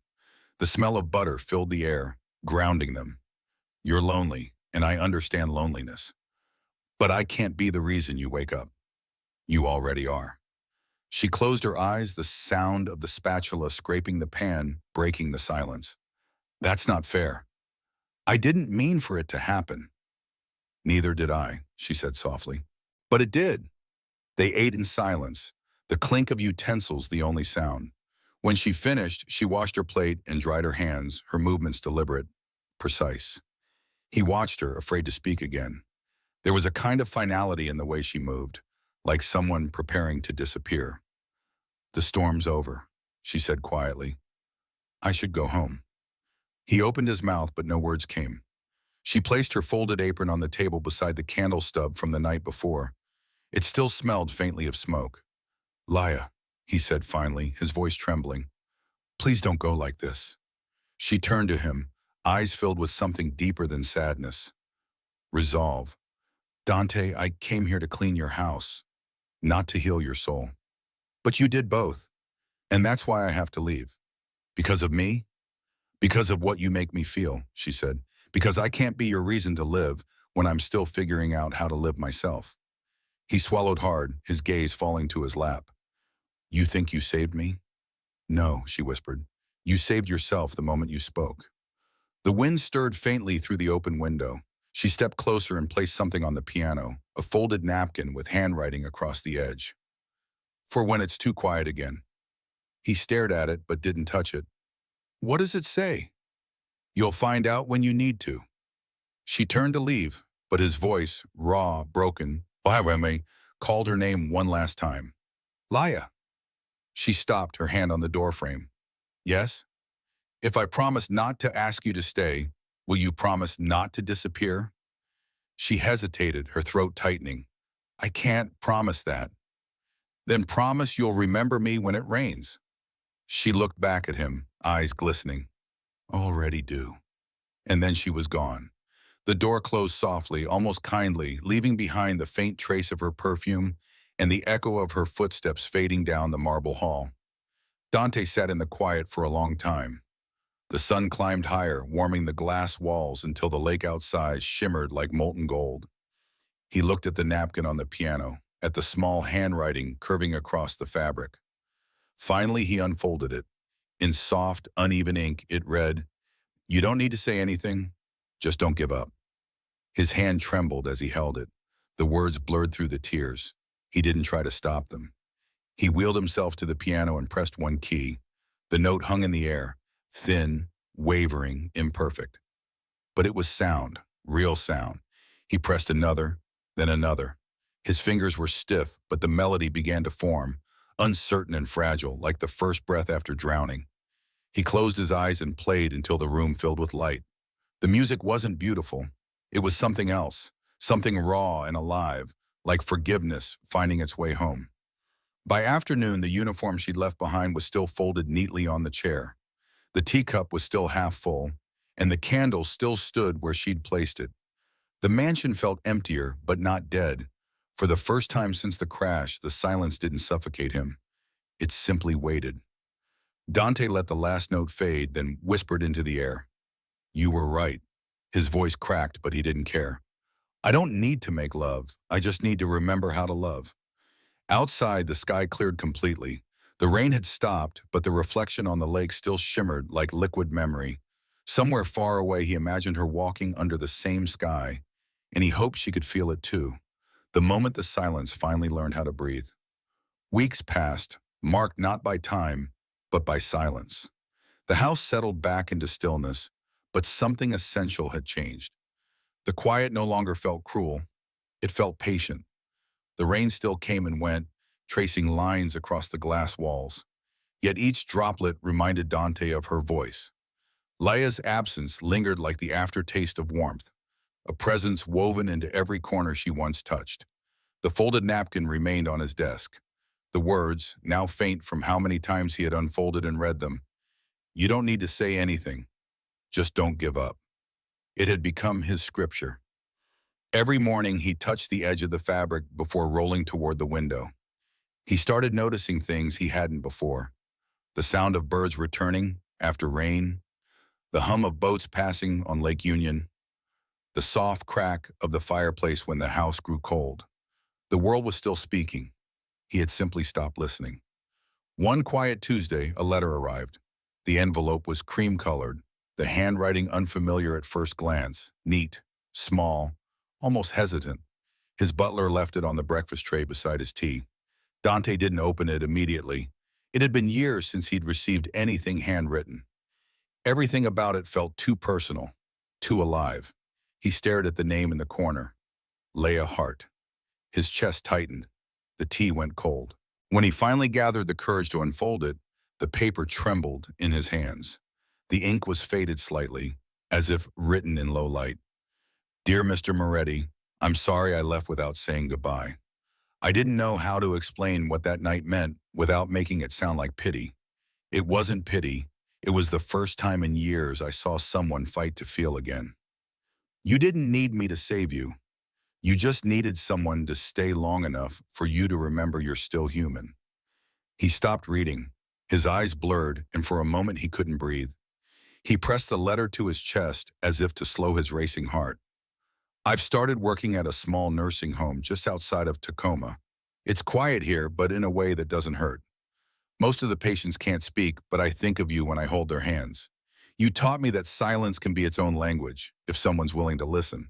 The smell of butter filled the air, grounding them. You're lonely, and I understand loneliness. But I can't be the reason you wake up. You already are. She closed her eyes, the sound of the spatula scraping the pan, breaking the silence. That's not fair. I didn't mean for it to happen. Neither did I, she said softly. But it did. They ate in silence, the clink of utensils the only sound. When she finished, she washed her plate and dried her hands, her movements deliberate, precise. He watched her, afraid to speak again. There was a kind of finality in the way she moved, like someone preparing to disappear. The storm's over, she said quietly. I should go home. He opened his mouth, but no words came. She placed her folded apron on the table beside the candle stub from the night before. It still smelled faintly of smoke. Laia, he said finally, his voice trembling. Please don't go like this. She turned to him, eyes filled with something deeper than sadness. Resolve. Dante, I came here to clean your house, not to heal your soul. But you did both, and that's why I have to leave. Because of me? Because of what you make me feel, she said. Because I can't be your reason to live when I'm still figuring out how to live myself. He swallowed hard, his gaze falling to his lap. You think you saved me? No, she whispered. You saved yourself the moment you spoke. The wind stirred faintly through the open window. She stepped closer and placed something on the piano, a folded napkin with handwriting across the edge. For when it's too quiet again. He stared at it but didn't touch it. What does it say? You'll find out when you need to. She turned to leave, but his voice, raw, broken, called her name one last time. Laia. She stopped, her hand on the doorframe. Yes? If I promise not to ask you to stay, will you promise not to disappear? She hesitated, her throat tightening. I can't promise that. Then promise you'll remember me when it rains. She looked back at him, eyes glistening. Already do. And then she was gone. The door closed softly, almost kindly, leaving behind the faint trace of her perfume and the echo of her footsteps fading down the marble hall. Dante sat in the quiet for a long time. The sun climbed higher, warming the glass walls until the lake outside shimmered like molten gold. He looked at the napkin on the piano, at the small handwriting curving across the fabric. Finally, he unfolded it. In soft, uneven ink, it read, You don't need to say anything, just don't give up. His hand trembled as he held it. The words blurred through the tears. He didn't try to stop them. He wheeled himself to the piano and pressed one key. The note hung in the air, thin, wavering, imperfect. But it was sound, real sound. He pressed another, then another. His fingers were stiff, but the melody began to form, uncertain and fragile, like the first breath after drowning. He closed his eyes and played until the room filled with light. The music wasn't beautiful. It was something else, something raw and alive, like forgiveness finding its way home. By afternoon, the uniform she'd left behind was still folded neatly on the chair. The teacup was still half full, and the candle still stood where she'd placed it. The mansion felt emptier, but not dead. For the first time since the crash, the silence didn't suffocate him. It simply waited. Dante let the last note fade, then whispered into the air. You were right. His voice cracked, but he didn't care. I don't need to make love. I just need to remember how to love. Outside, the sky cleared completely. The rain had stopped, but the reflection on the lake still shimmered like liquid memory. Somewhere far away, he imagined her walking under the same sky, and he hoped she could feel it too, the moment the silence finally learned how to breathe. Weeks passed, marked not by time, but by silence. The house settled back into stillness, but something essential had changed. The quiet no longer felt cruel. It felt patient. The rain still came and went, tracing lines across the glass walls. Yet each droplet reminded Dante of her voice. Leia's absence lingered like the aftertaste of warmth, a presence woven into every corner she once touched. The folded napkin remained on his desk. The words, now faint from how many times he had unfolded and read them, "You don't need to say anything, just don't give up." It had become his scripture. Every morning he touched the edge of the fabric before rolling toward the window. He started noticing things he hadn't before. The sound of birds returning after rain, the hum of boats passing on Lake Union, the soft crack of the fireplace when the house grew cold. The world was still speaking. He had simply stopped listening. One quiet Tuesday, a letter arrived. The envelope was cream-colored, the handwriting unfamiliar at first glance, neat, small, almost hesitant. His butler left it on the breakfast tray beside his tea. Dante didn't open it immediately. It had been years since he'd received anything handwritten. Everything about it felt too personal, too alive. He stared at the name in the corner, Leia Hart. His chest tightened. The tea went cold. When he finally gathered the courage to unfold it, the paper trembled in his hands. The ink was faded slightly, as if written in low light. Dear Mr. Moretti, I'm sorry I left without saying goodbye. I didn't know how to explain what that night meant without making it sound like pity. It wasn't pity. It was the first time in years I saw someone fight to feel again. You didn't need me to save you. You just needed someone to stay long enough for you to remember you're still human. He stopped reading. His eyes blurred, and for a moment he couldn't breathe. He pressed the letter to his chest as if to slow his racing heart. I've started working at a small nursing home just outside of Tacoma. It's quiet here, but in a way that doesn't hurt. Most of the patients can't speak, but I think of you when I hold their hands. You taught me that silence can be its own language, if someone's willing to listen.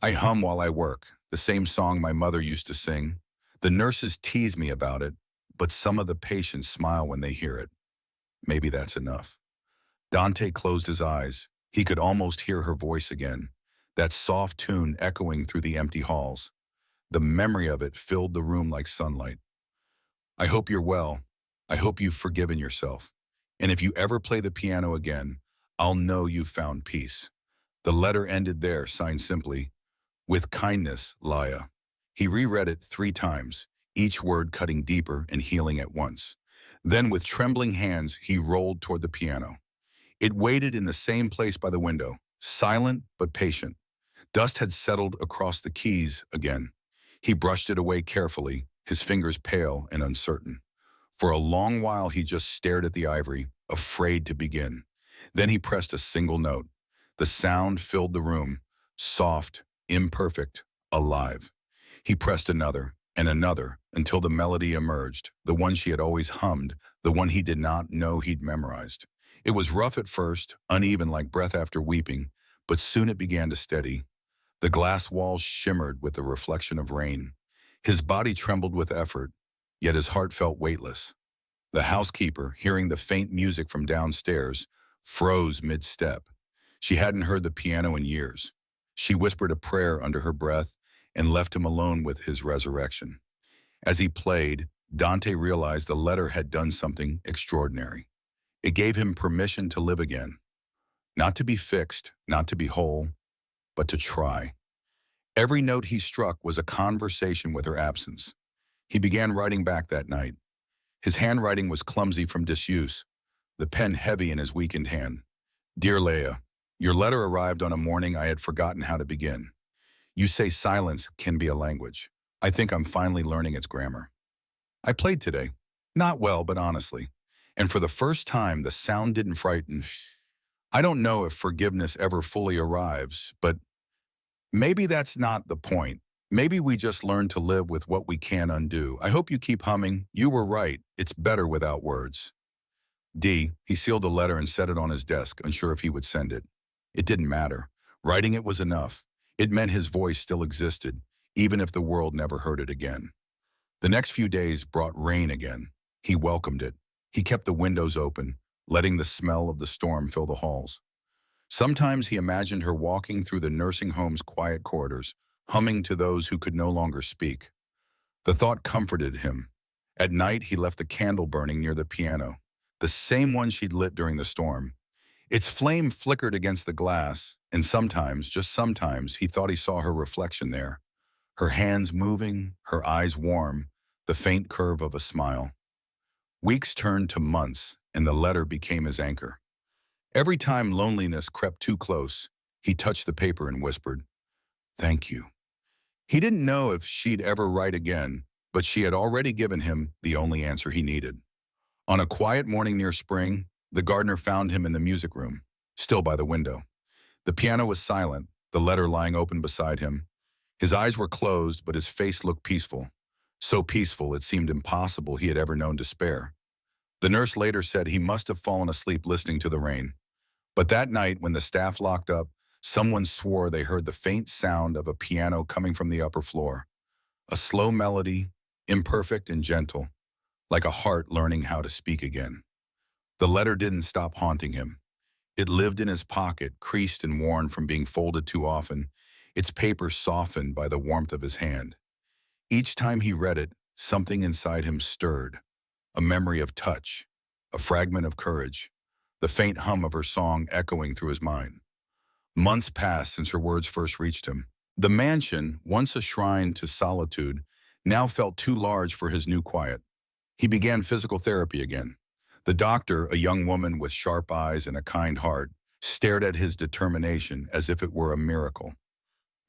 I hum while I work, the same song my mother used to sing. The nurses tease me about it, but some of the patients smile when they hear it. Maybe that's enough. Dante closed his eyes. He could almost hear her voice again, that soft tune echoing through the empty halls. The memory of it filled the room like sunlight. I hope you're well. I hope you've forgiven yourself. And if you ever play the piano again, I'll know you've found peace. The letter ended there, signed simply, with kindness, Laia. He reread it 3 times, each word cutting deeper and healing at once. Then with trembling hands, he rolled toward the piano. It waited in the same place by the window, silent but patient. Dust had settled across the keys again. He brushed it away carefully, his fingers pale and uncertain. For a long while he just stared at the ivory, afraid to begin. Then he pressed a single note. The sound filled the room, soft, imperfect, alive. He pressed another and another until the melody emerged, the one she had always hummed, the one he did not know he'd memorized. It was rough at first, uneven like breath after weeping, but soon it began to steady. The glass walls shimmered with the reflection of rain. His body trembled with effort, yet his heart felt weightless. The housekeeper, hearing the faint music from downstairs, froze mid-step. She hadn't heard the piano in years. She whispered a prayer under her breath and left him alone with his resurrection. As he played, Dante realized the letter had done something extraordinary. It gave him permission to live again. Not to be fixed, not to be whole, but to try. Every note he struck was a conversation with her absence. He began writing back that night. His handwriting was clumsy from disuse, the pen heavy in his weakened hand. Dear Leia, your letter arrived on a morning I had forgotten how to begin. You say silence can be a language. I think I'm finally learning its grammar. I played today. Not well, but honestly. And for the first time, the sound didn't frighten. I don't know if forgiveness ever fully arrives, but maybe that's not the point. Maybe we just learn to live with what we can undo. I hope you keep humming. You were right. It's better without words. D. He sealed the letter and set it on his desk, unsure if he would send it. It didn't matter. Writing it was enough. It meant his voice still existed, even if the world never heard it again. The next few days brought rain again. He welcomed it. He kept the windows open, letting the smell of the storm fill the halls. Sometimes he imagined her walking through the nursing home's quiet corridors, humming to those who could no longer speak. The thought comforted him. At night, he left the candle burning near the piano, the same one she'd lit during the storm. Its flame flickered against the glass, and sometimes, just sometimes, he thought he saw her reflection there. Her hands moving, her eyes warm, the faint curve of a smile. Weeks turned to months, and the letter became his anchor. Every time loneliness crept too close, he touched the paper and whispered, "Thank you." He didn't know if she'd ever write again, but she had already given him the only answer he needed. On a quiet morning near spring, the gardener found him in the music room, still by the window. The piano was silent, the letter lying open beside him. His eyes were closed, but his face looked peaceful. So peaceful it seemed impossible he had ever known despair. The nurse later said he must have fallen asleep listening to the rain. But that night, when the staff locked up, someone swore they heard the faint sound of a piano coming from the upper floor. A slow melody, imperfect and gentle, like a heart learning how to speak again. The letter didn't stop haunting him. It lived in his pocket, creased and worn from being folded too often, its paper softened by the warmth of his hand. Each time he read it, something inside him stirred. A memory of touch, a fragment of courage, the faint hum of her song echoing through his mind. Months passed since her words first reached him. The mansion, once a shrine to solitude, now felt too large for his new quiet. He began physical therapy again. The doctor, a young woman with sharp eyes and a kind heart, stared at his determination as if it were a miracle.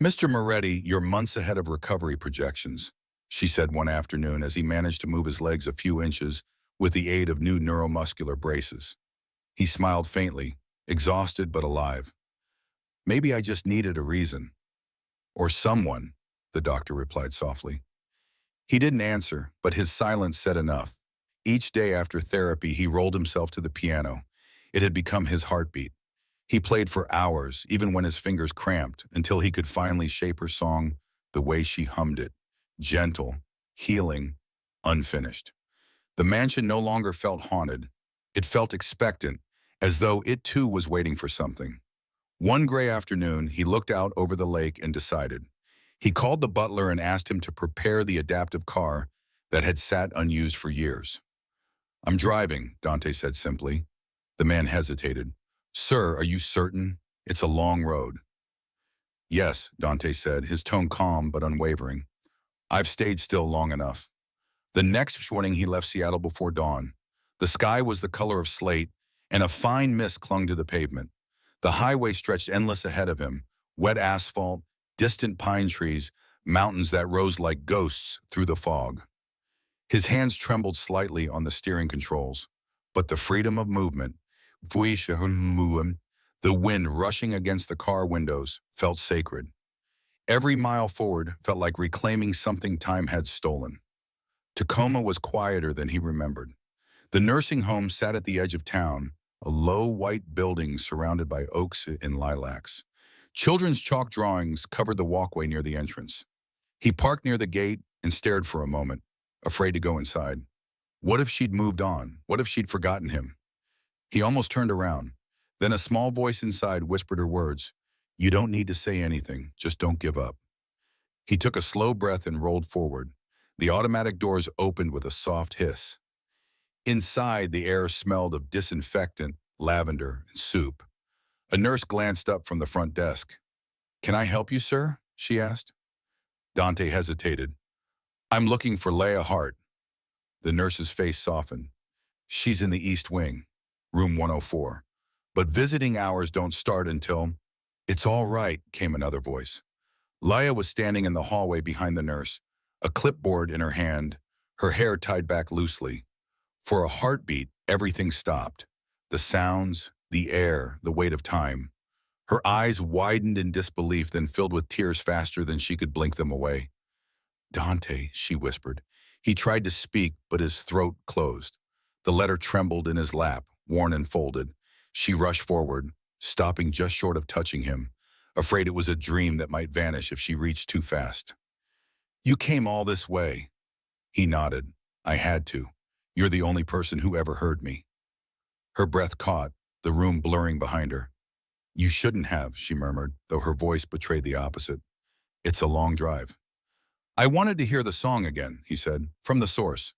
"Mr. Moretti, you're months ahead of recovery projections," she said one afternoon as he managed to move his legs a few inches with the aid of new neuromuscular braces. He smiled faintly, exhausted but alive. "Maybe I just needed a reason." "Or someone," the doctor replied softly. He didn't answer, but his silence said enough. Each day after therapy, he rolled himself to the piano. It had become his heartbeat. He played for hours, even when his fingers cramped, until he could finally shape her song the way she hummed it, gentle, healing, unfinished. The mansion no longer felt haunted. It felt expectant, as though it too was waiting for something. One gray afternoon, he looked out over the lake and decided. He called the butler and asked him to prepare the adaptive car that had sat unused for years. "I'm driving," Dante said simply. The man hesitated. "Sir, are you certain? It's a long road." "Yes," Dante said, his tone calm but unwavering. "I've stayed still long enough." The next morning he left Seattle before dawn. The sky was the color of slate, and a fine mist clung to the pavement. The highway stretched endless ahead of him, wet asphalt, distant pine trees, mountains that rose like ghosts through the fog. His hands trembled slightly on the steering controls, but the freedom of movement, the wind rushing against the car windows, felt sacred. Every mile forward felt like reclaiming something time had stolen. Tacoma was quieter than he remembered. The nursing home sat at the edge of town, a low white building surrounded by oaks and lilacs. Children's chalk drawings covered the walkway near the entrance. He parked near the gate and stared for a moment, afraid to go inside. What if she'd moved on? What if she'd forgotten him? He almost turned around. Then a small voice inside whispered her words, "You don't need to say anything, just don't give up." He took a slow breath and rolled forward. The automatic doors opened with a soft hiss. Inside, the air smelled of disinfectant, lavender, and soup. A nurse glanced up from the front desk. "Can I help you, sir?" she asked. Dante hesitated. "I'm looking for Leah Hart." The nurse's face softened. "She's in the East Wing, room 104. But visiting hours don't start until—" "It's all right," came another voice. Leah was standing in the hallway behind the nurse, a clipboard in her hand, her hair tied back loosely. For a heartbeat, everything stopped. The sounds, the air, the weight of time. Her eyes widened in disbelief, then filled with tears faster than she could blink them away. Dante, she whispered. He tried to speak, but his throat closed. The letter trembled in his lap, worn and folded. She rushed forward, stopping just short of touching him, afraid it was a dream that might vanish if she reached too fast. You came all this way. He nodded. I had to. You're the only person who ever heard me. Her breath caught, the room blurring behind her. You shouldn't have, she murmured, though her voice betrayed the opposite. It's a long drive. I wanted to hear the song again, he said, from the source.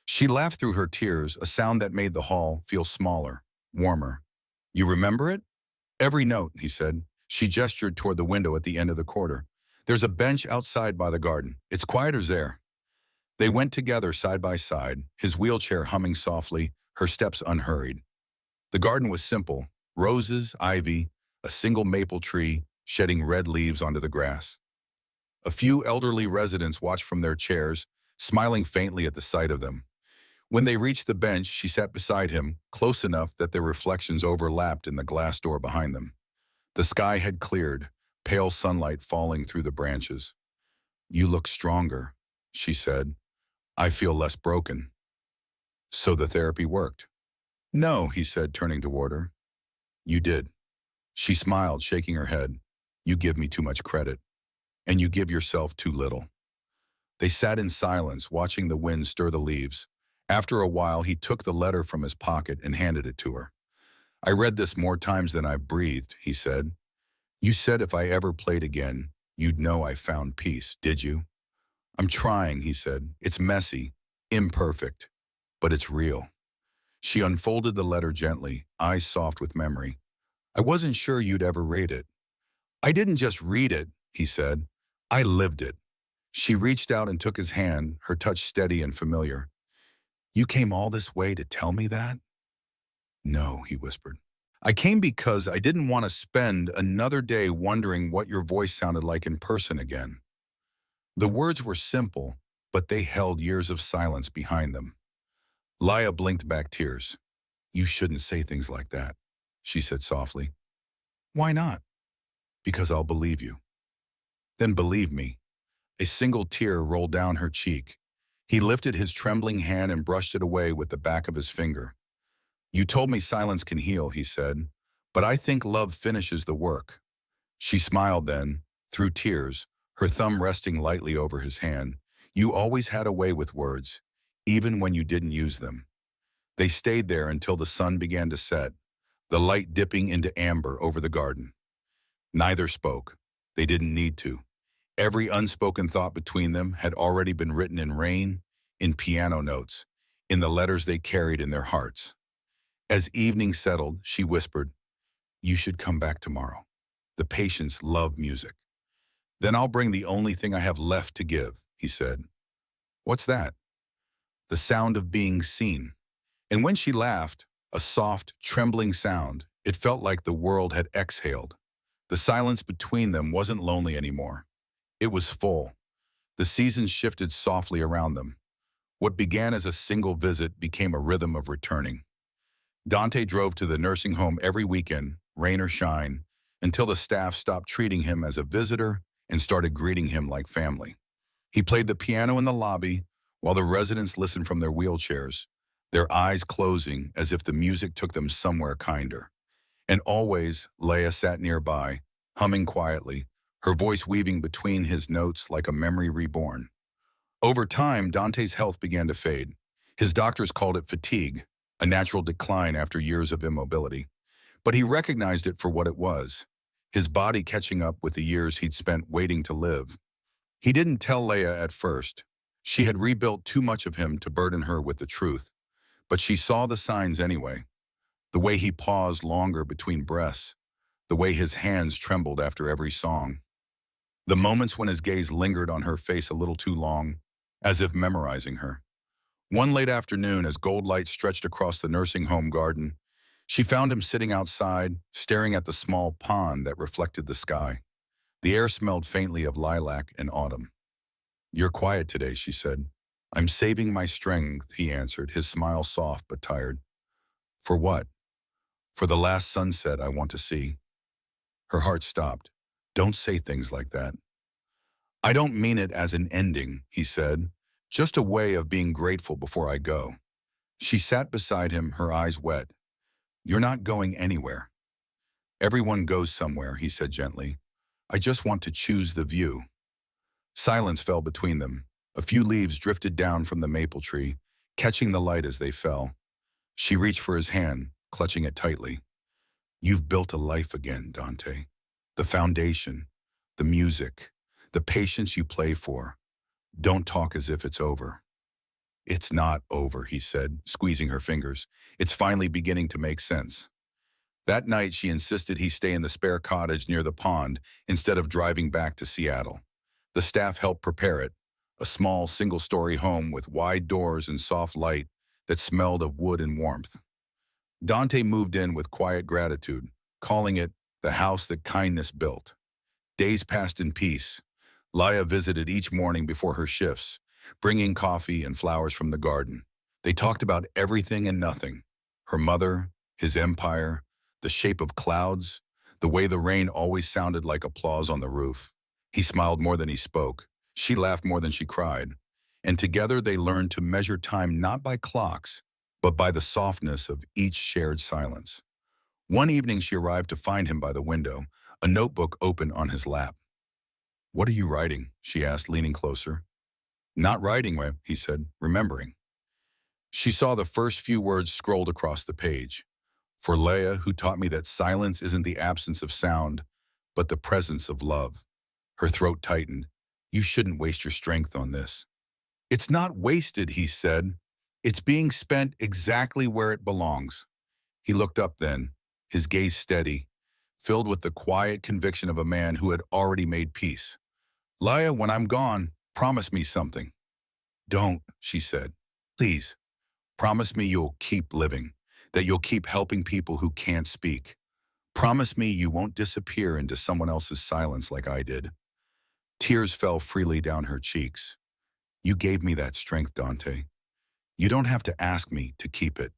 She laughed through her tears, a sound that made the hall feel smaller, warmer. You remember it? Every note, he said. She gestured toward the window at the end of the corridor. There's a bench outside by the garden. It's quieter there. They went together side by side, his wheelchair humming softly, her steps unhurried. The garden was simple, roses, ivy, a single maple tree, shedding red leaves onto the grass. A few elderly residents watched from their chairs, smiling faintly at the sight of them. When they reached the bench, she sat beside him, close enough that their reflections overlapped in the glass door behind them. The sky had cleared, pale sunlight falling through the branches. You look stronger, she said. I feel less broken. So the therapy worked. No, he said, turning toward her. You did. She smiled, shaking her head. You give me too much credit. And you give yourself too little. They sat in silence, watching the wind stir the leaves. After a while, he took the letter from his pocket and handed it to her. I read this more times than I've breathed, he said. You said if I ever played again, you'd know I found peace, did you? I'm trying, he said. It's messy, imperfect, but it's real. She unfolded the letter gently, eyes soft with memory. I wasn't sure you'd ever read it. I didn't just read it, he said. I lived it. She reached out and took his hand, her touch steady and familiar. You came all this way to tell me that? No, he whispered. I came because I didn't want to spend another day wondering what your voice sounded like in person again. The words were simple, but they held years of silence behind them. Laya blinked back tears. You shouldn't say things like that, she said softly. Why not? Because I'll believe you. Then believe me. A single tear rolled down her cheek. He lifted his trembling hand and brushed it away with the back of his finger. You told me silence can heal, he said, but I think love finishes the work. She smiled then, through tears, her thumb resting lightly over his hand. You always had a way with words, even when you didn't use them. They stayed there until the sun began to set, the light dipping into amber over the garden. Neither spoke. They didn't need to. Every unspoken thought between them had already been written in rain, in piano notes, in the letters they carried in their hearts. As evening settled, she whispered, You should come back tomorrow. The patients love music. Then I'll bring the only thing I have left to give, he said. What's that? The sound of being seen. And when she laughed, a soft, trembling sound, it felt like the world had exhaled. The silence between them wasn't lonely anymore. It was full. The seasons shifted softly around them. What began as a single visit became a rhythm of returning. Dante drove to the nursing home every weekend, rain or shine, until the staff stopped treating him as a visitor and started greeting him like family. He played the piano in the lobby while the residents listened from their wheelchairs, their eyes closing as if the music took them somewhere kinder. And always, Leia sat nearby, humming quietly, her voice weaving between his notes like a memory reborn. Over time, Dante's health began to fade. His doctors called it fatigue, a natural decline after years of immobility. But he recognized it for what it was, his body catching up with the years he'd spent waiting to live. He didn't tell Leia at first. She had rebuilt too much of him to burden her with the truth. But she saw the signs anyway. The way he paused longer between breaths, the way his hands trembled after every song. The moments when his gaze lingered on her face a little too long, as if memorizing her. One late afternoon, as gold light stretched across the nursing home garden, she found him sitting outside, staring at the small pond that reflected the sky. The air smelled faintly of lilac and autumn. You're quiet today, she said. I'm saving my strength, he answered, his smile soft but tired. For what? For the last sunset I want to see. Her heart stopped. Don't say things like that. I don't mean it as an ending, he said. Just a way of being grateful before I go. She sat beside him, her eyes wet. You're not going anywhere. Everyone goes somewhere, he said gently. I just want to choose the view. Silence fell between them. A few leaves drifted down from the maple tree, catching the light as they fell. She reached for his hand, clutching it tightly. You've built a life again, Dante. The foundation, the music, the patience you play for. Don't talk as if it's over. It's not over, he said, squeezing her fingers. It's finally beginning to make sense. That night, she insisted he stay in the spare cottage near the pond instead of driving back to Seattle. The staff helped prepare it, a small single-story home with wide doors and soft light that smelled of wood and warmth. Dante moved in with quiet gratitude, calling it the house that kindness built. Days passed in peace. Laya visited each morning before her shifts, bringing coffee and flowers from the garden. They talked about everything and nothing. Her mother, his empire, the shape of clouds, the way the rain always sounded like applause on the roof. He smiled more than he spoke. She laughed more than she cried. And together they learned to measure time not by clocks, but by the softness of each shared silence. One evening she arrived to find him by the window, a notebook open on his lap. What are you writing? She asked, leaning closer. Not writing, he said, remembering. She saw the first few words scrolled across the page. For Leia, who taught me that silence isn't the absence of sound, but the presence of love. Her throat tightened. You shouldn't waste your strength on this. It's not wasted, he said. It's being spent exactly where it belongs. He looked up then, his gaze steady, filled with the quiet conviction of a man who had already made peace. Leia, when I'm gone, promise me something. Don't, she said. Please, promise me you'll keep living, that you'll keep helping people who can't speak. Promise me you won't disappear into someone else's silence like I did. Tears fell freely down her cheeks. You gave me that strength, Dante. You don't have to ask me to keep it.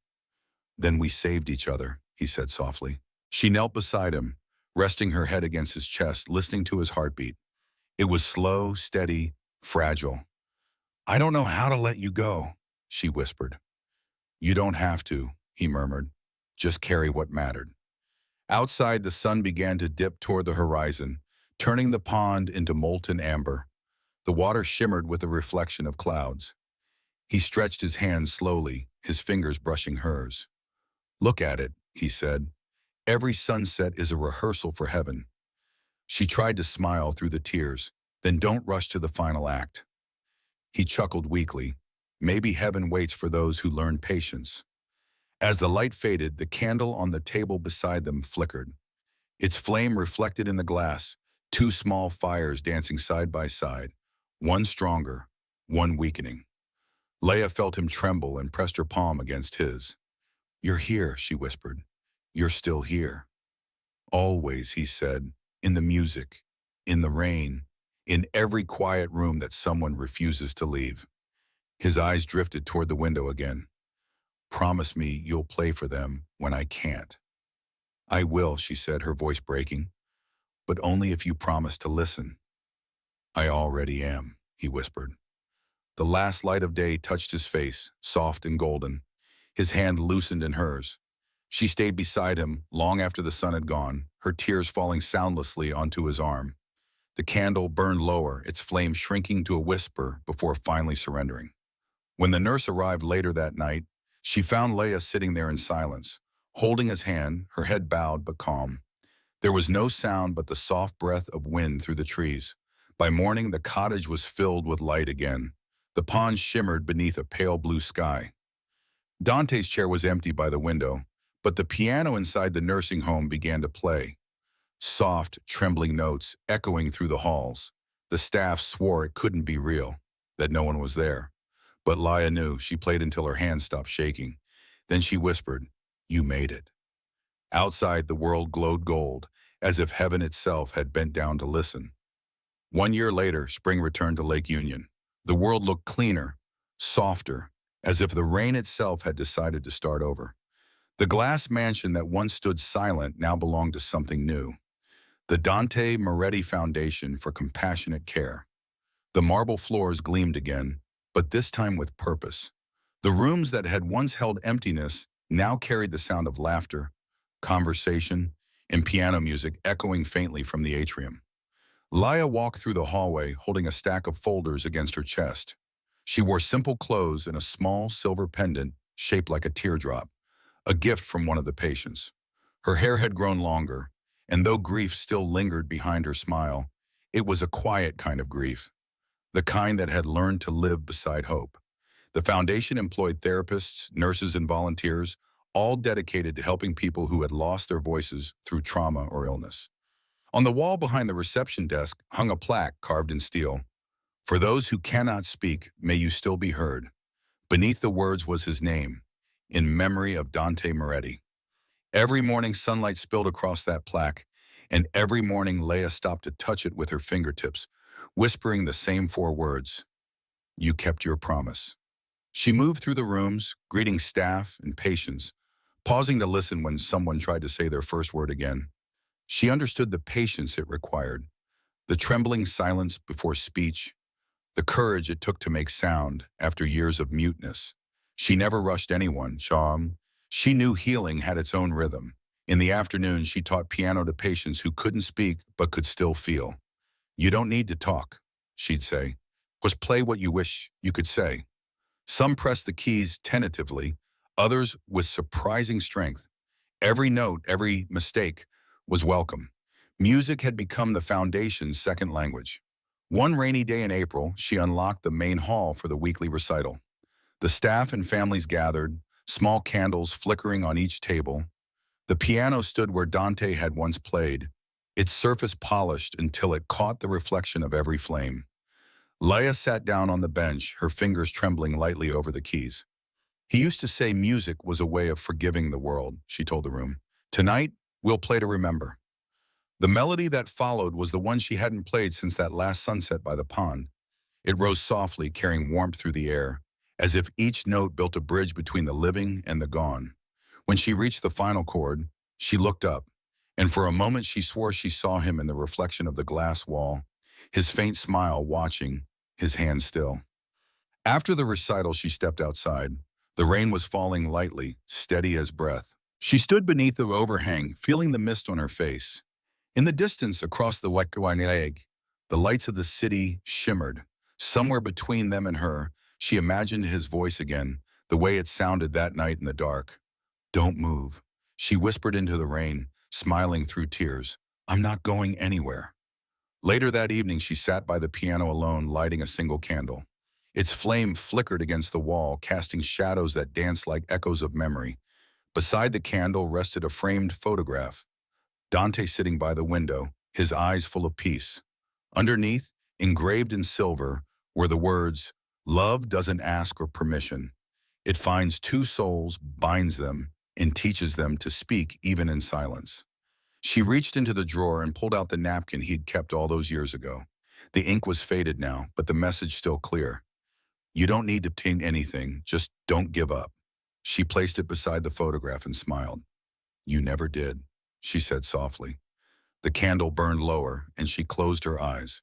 Then we saved each other, he said softly. She knelt beside him, resting her head against his chest, listening to his heartbeat. It was slow, steady, fragile. I don't know how to let you go, she whispered. You don't have to, he murmured. Just carry what mattered. Outside, the sun began to dip toward the horizon, turning the pond into molten amber. The water shimmered with the reflection of clouds. He stretched his hands slowly, his fingers brushing hers. Look at it, he said. Every sunset is a rehearsal for heaven. She tried to smile through the tears, then don't rush to the final act. He chuckled weakly. Maybe heaven waits for those who learn patience. As the light faded, the candle on the table beside them flickered. Its flame reflected in the glass, two small fires dancing side by side, one stronger, one weakening. Leia felt him tremble and pressed her palm against his. You're here, she whispered. You're still here. Always, he said, in the music, in the rain, in every quiet room that someone refuses to leave. His eyes drifted toward the window again. Promise me you'll play for them when I can't. I will, she said, her voice breaking, but only if you promise to listen. I already am, he whispered. The last light of day touched his face, soft and golden. His hand loosened in hers. She stayed beside him long after the sun had gone, her tears falling soundlessly onto his arm. The candle burned lower, its flame shrinking to a whisper before finally surrendering. When the nurse arrived later that night, she found Leia sitting there in silence, holding his hand, her head bowed but calm. There was no sound but the soft breath of wind through the trees. By morning, the cottage was filled with light again. The pond shimmered beneath a pale blue sky. Dante's chair was empty by the window, but the piano inside the nursing home began to play. Soft, trembling notes echoing through the halls. The staff swore it couldn't be real, that no one was there. But Leia knew. She played until her hands stopped shaking. Then she whispered, You made it. Outside, the world glowed gold, as if heaven itself had bent down to listen. 1 year later, spring returned to Lake Union. The world looked cleaner, softer, as if the rain itself had decided to start over. The glass mansion that once stood silent now belonged to something new. The Dante Moretti Foundation for Compassionate Care. The marble floors gleamed again, but this time with purpose. The rooms that had once held emptiness now carried the sound of laughter, conversation, and piano music echoing faintly from the atrium. Laya walked through the hallway holding a stack of folders against her chest. She wore simple clothes and a small silver pendant shaped like a teardrop, a gift from one of the patients. Her hair had grown longer, and though grief still lingered behind her smile, it was a quiet kind of grief, the kind that had learned to live beside hope. The foundation employed therapists, nurses, and volunteers, all dedicated to helping people who had lost their voices through trauma or illness. On the wall behind the reception desk hung a plaque carved in steel. For those who cannot speak, may you still be heard. Beneath the words was his name, in memory of Dante Moretti. Every morning sunlight spilled across that plaque, and every morning Leia stopped to touch it with her fingertips, whispering the same four words, "You kept your promise." She moved through the rooms, greeting staff and patients, pausing to listen when someone tried to say their first word again. She understood the patience it required, the trembling silence before speech, the courage it took to make sound after years of muteness. She never rushed anyone, Sham. She knew healing had its own rhythm. In the afternoon, she taught piano to patients who couldn't speak but could still feel. "You don't need to talk," she'd say. "Just play what you wish you could say." Some pressed the keys tentatively, others with surprising strength. Every note, every mistake was welcome. Music had become the foundation's second language. One rainy day in April, she unlocked the main hall for the weekly recital. The staff and families gathered, small candles flickering on each table. The piano stood where Dante had once played, its surface polished until it caught the reflection of every flame. Leia sat down on the bench, her fingers trembling lightly over the keys. "He used to say music was a way of forgiving the world," she told the room. "Tonight, we'll play to remember." The melody that followed was the one she hadn't played since that last sunset by the pond. It rose softly, carrying warmth through the air, as if each note built a bridge between the living and the gone. When she reached the final chord, she looked up, and for a moment she swore she saw him in the reflection of the glass wall, his faint smile watching, his hand still. After the recital, she stepped outside. The rain was falling lightly, steady as breath. She stood beneath the overhang, feeling the mist on her face. In the distance, across the Wekawani Lake, the lights of the city shimmered. Somewhere between them and her, she imagined his voice again, the way it sounded that night in the dark. "Don't move," she whispered into the rain, smiling through tears. "I'm not going anywhere." Later that evening, she sat by the piano alone, lighting a single candle. Its flame flickered against the wall, casting shadows that danced like echoes of memory. Beside the candle rested a framed photograph, Dante sitting by the window, his eyes full of peace. Underneath, engraved in silver, were the words, "Love doesn't ask for permission. It finds two souls, binds them, and teaches them to speak even in silence." She reached into the drawer and pulled out the napkin he'd kept all those years ago. The ink was faded now, but the message still clear. "You don't need to obtain anything, just don't give up." She placed it beside the photograph and smiled. "You never did," she said softly. The candle burned lower, and she closed her eyes.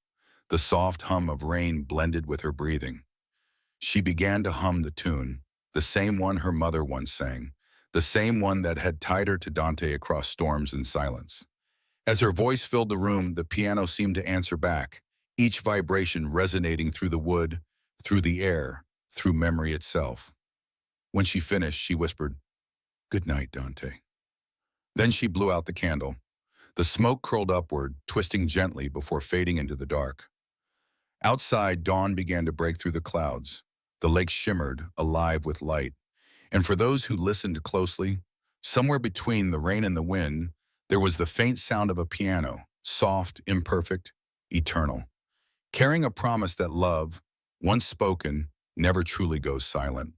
The soft hum of rain blended with her breathing. She began to hum the tune, the same one her mother once sang, the same one that had tied her to Dante across storms and silence. As her voice filled the room, the piano seemed to answer back, each vibration resonating through the wood, through the air, through memory itself. When she finished, she whispered, "Good night, Dante." Then she blew out the candle. The smoke curled upward, twisting gently before fading into the dark. Outside, dawn began to break through the clouds. The lake shimmered, alive with light. And for those who listened closely, somewhere between the rain and the wind, there was the faint sound of a piano, soft, imperfect, eternal, carrying a promise that love, once spoken, never truly goes silent.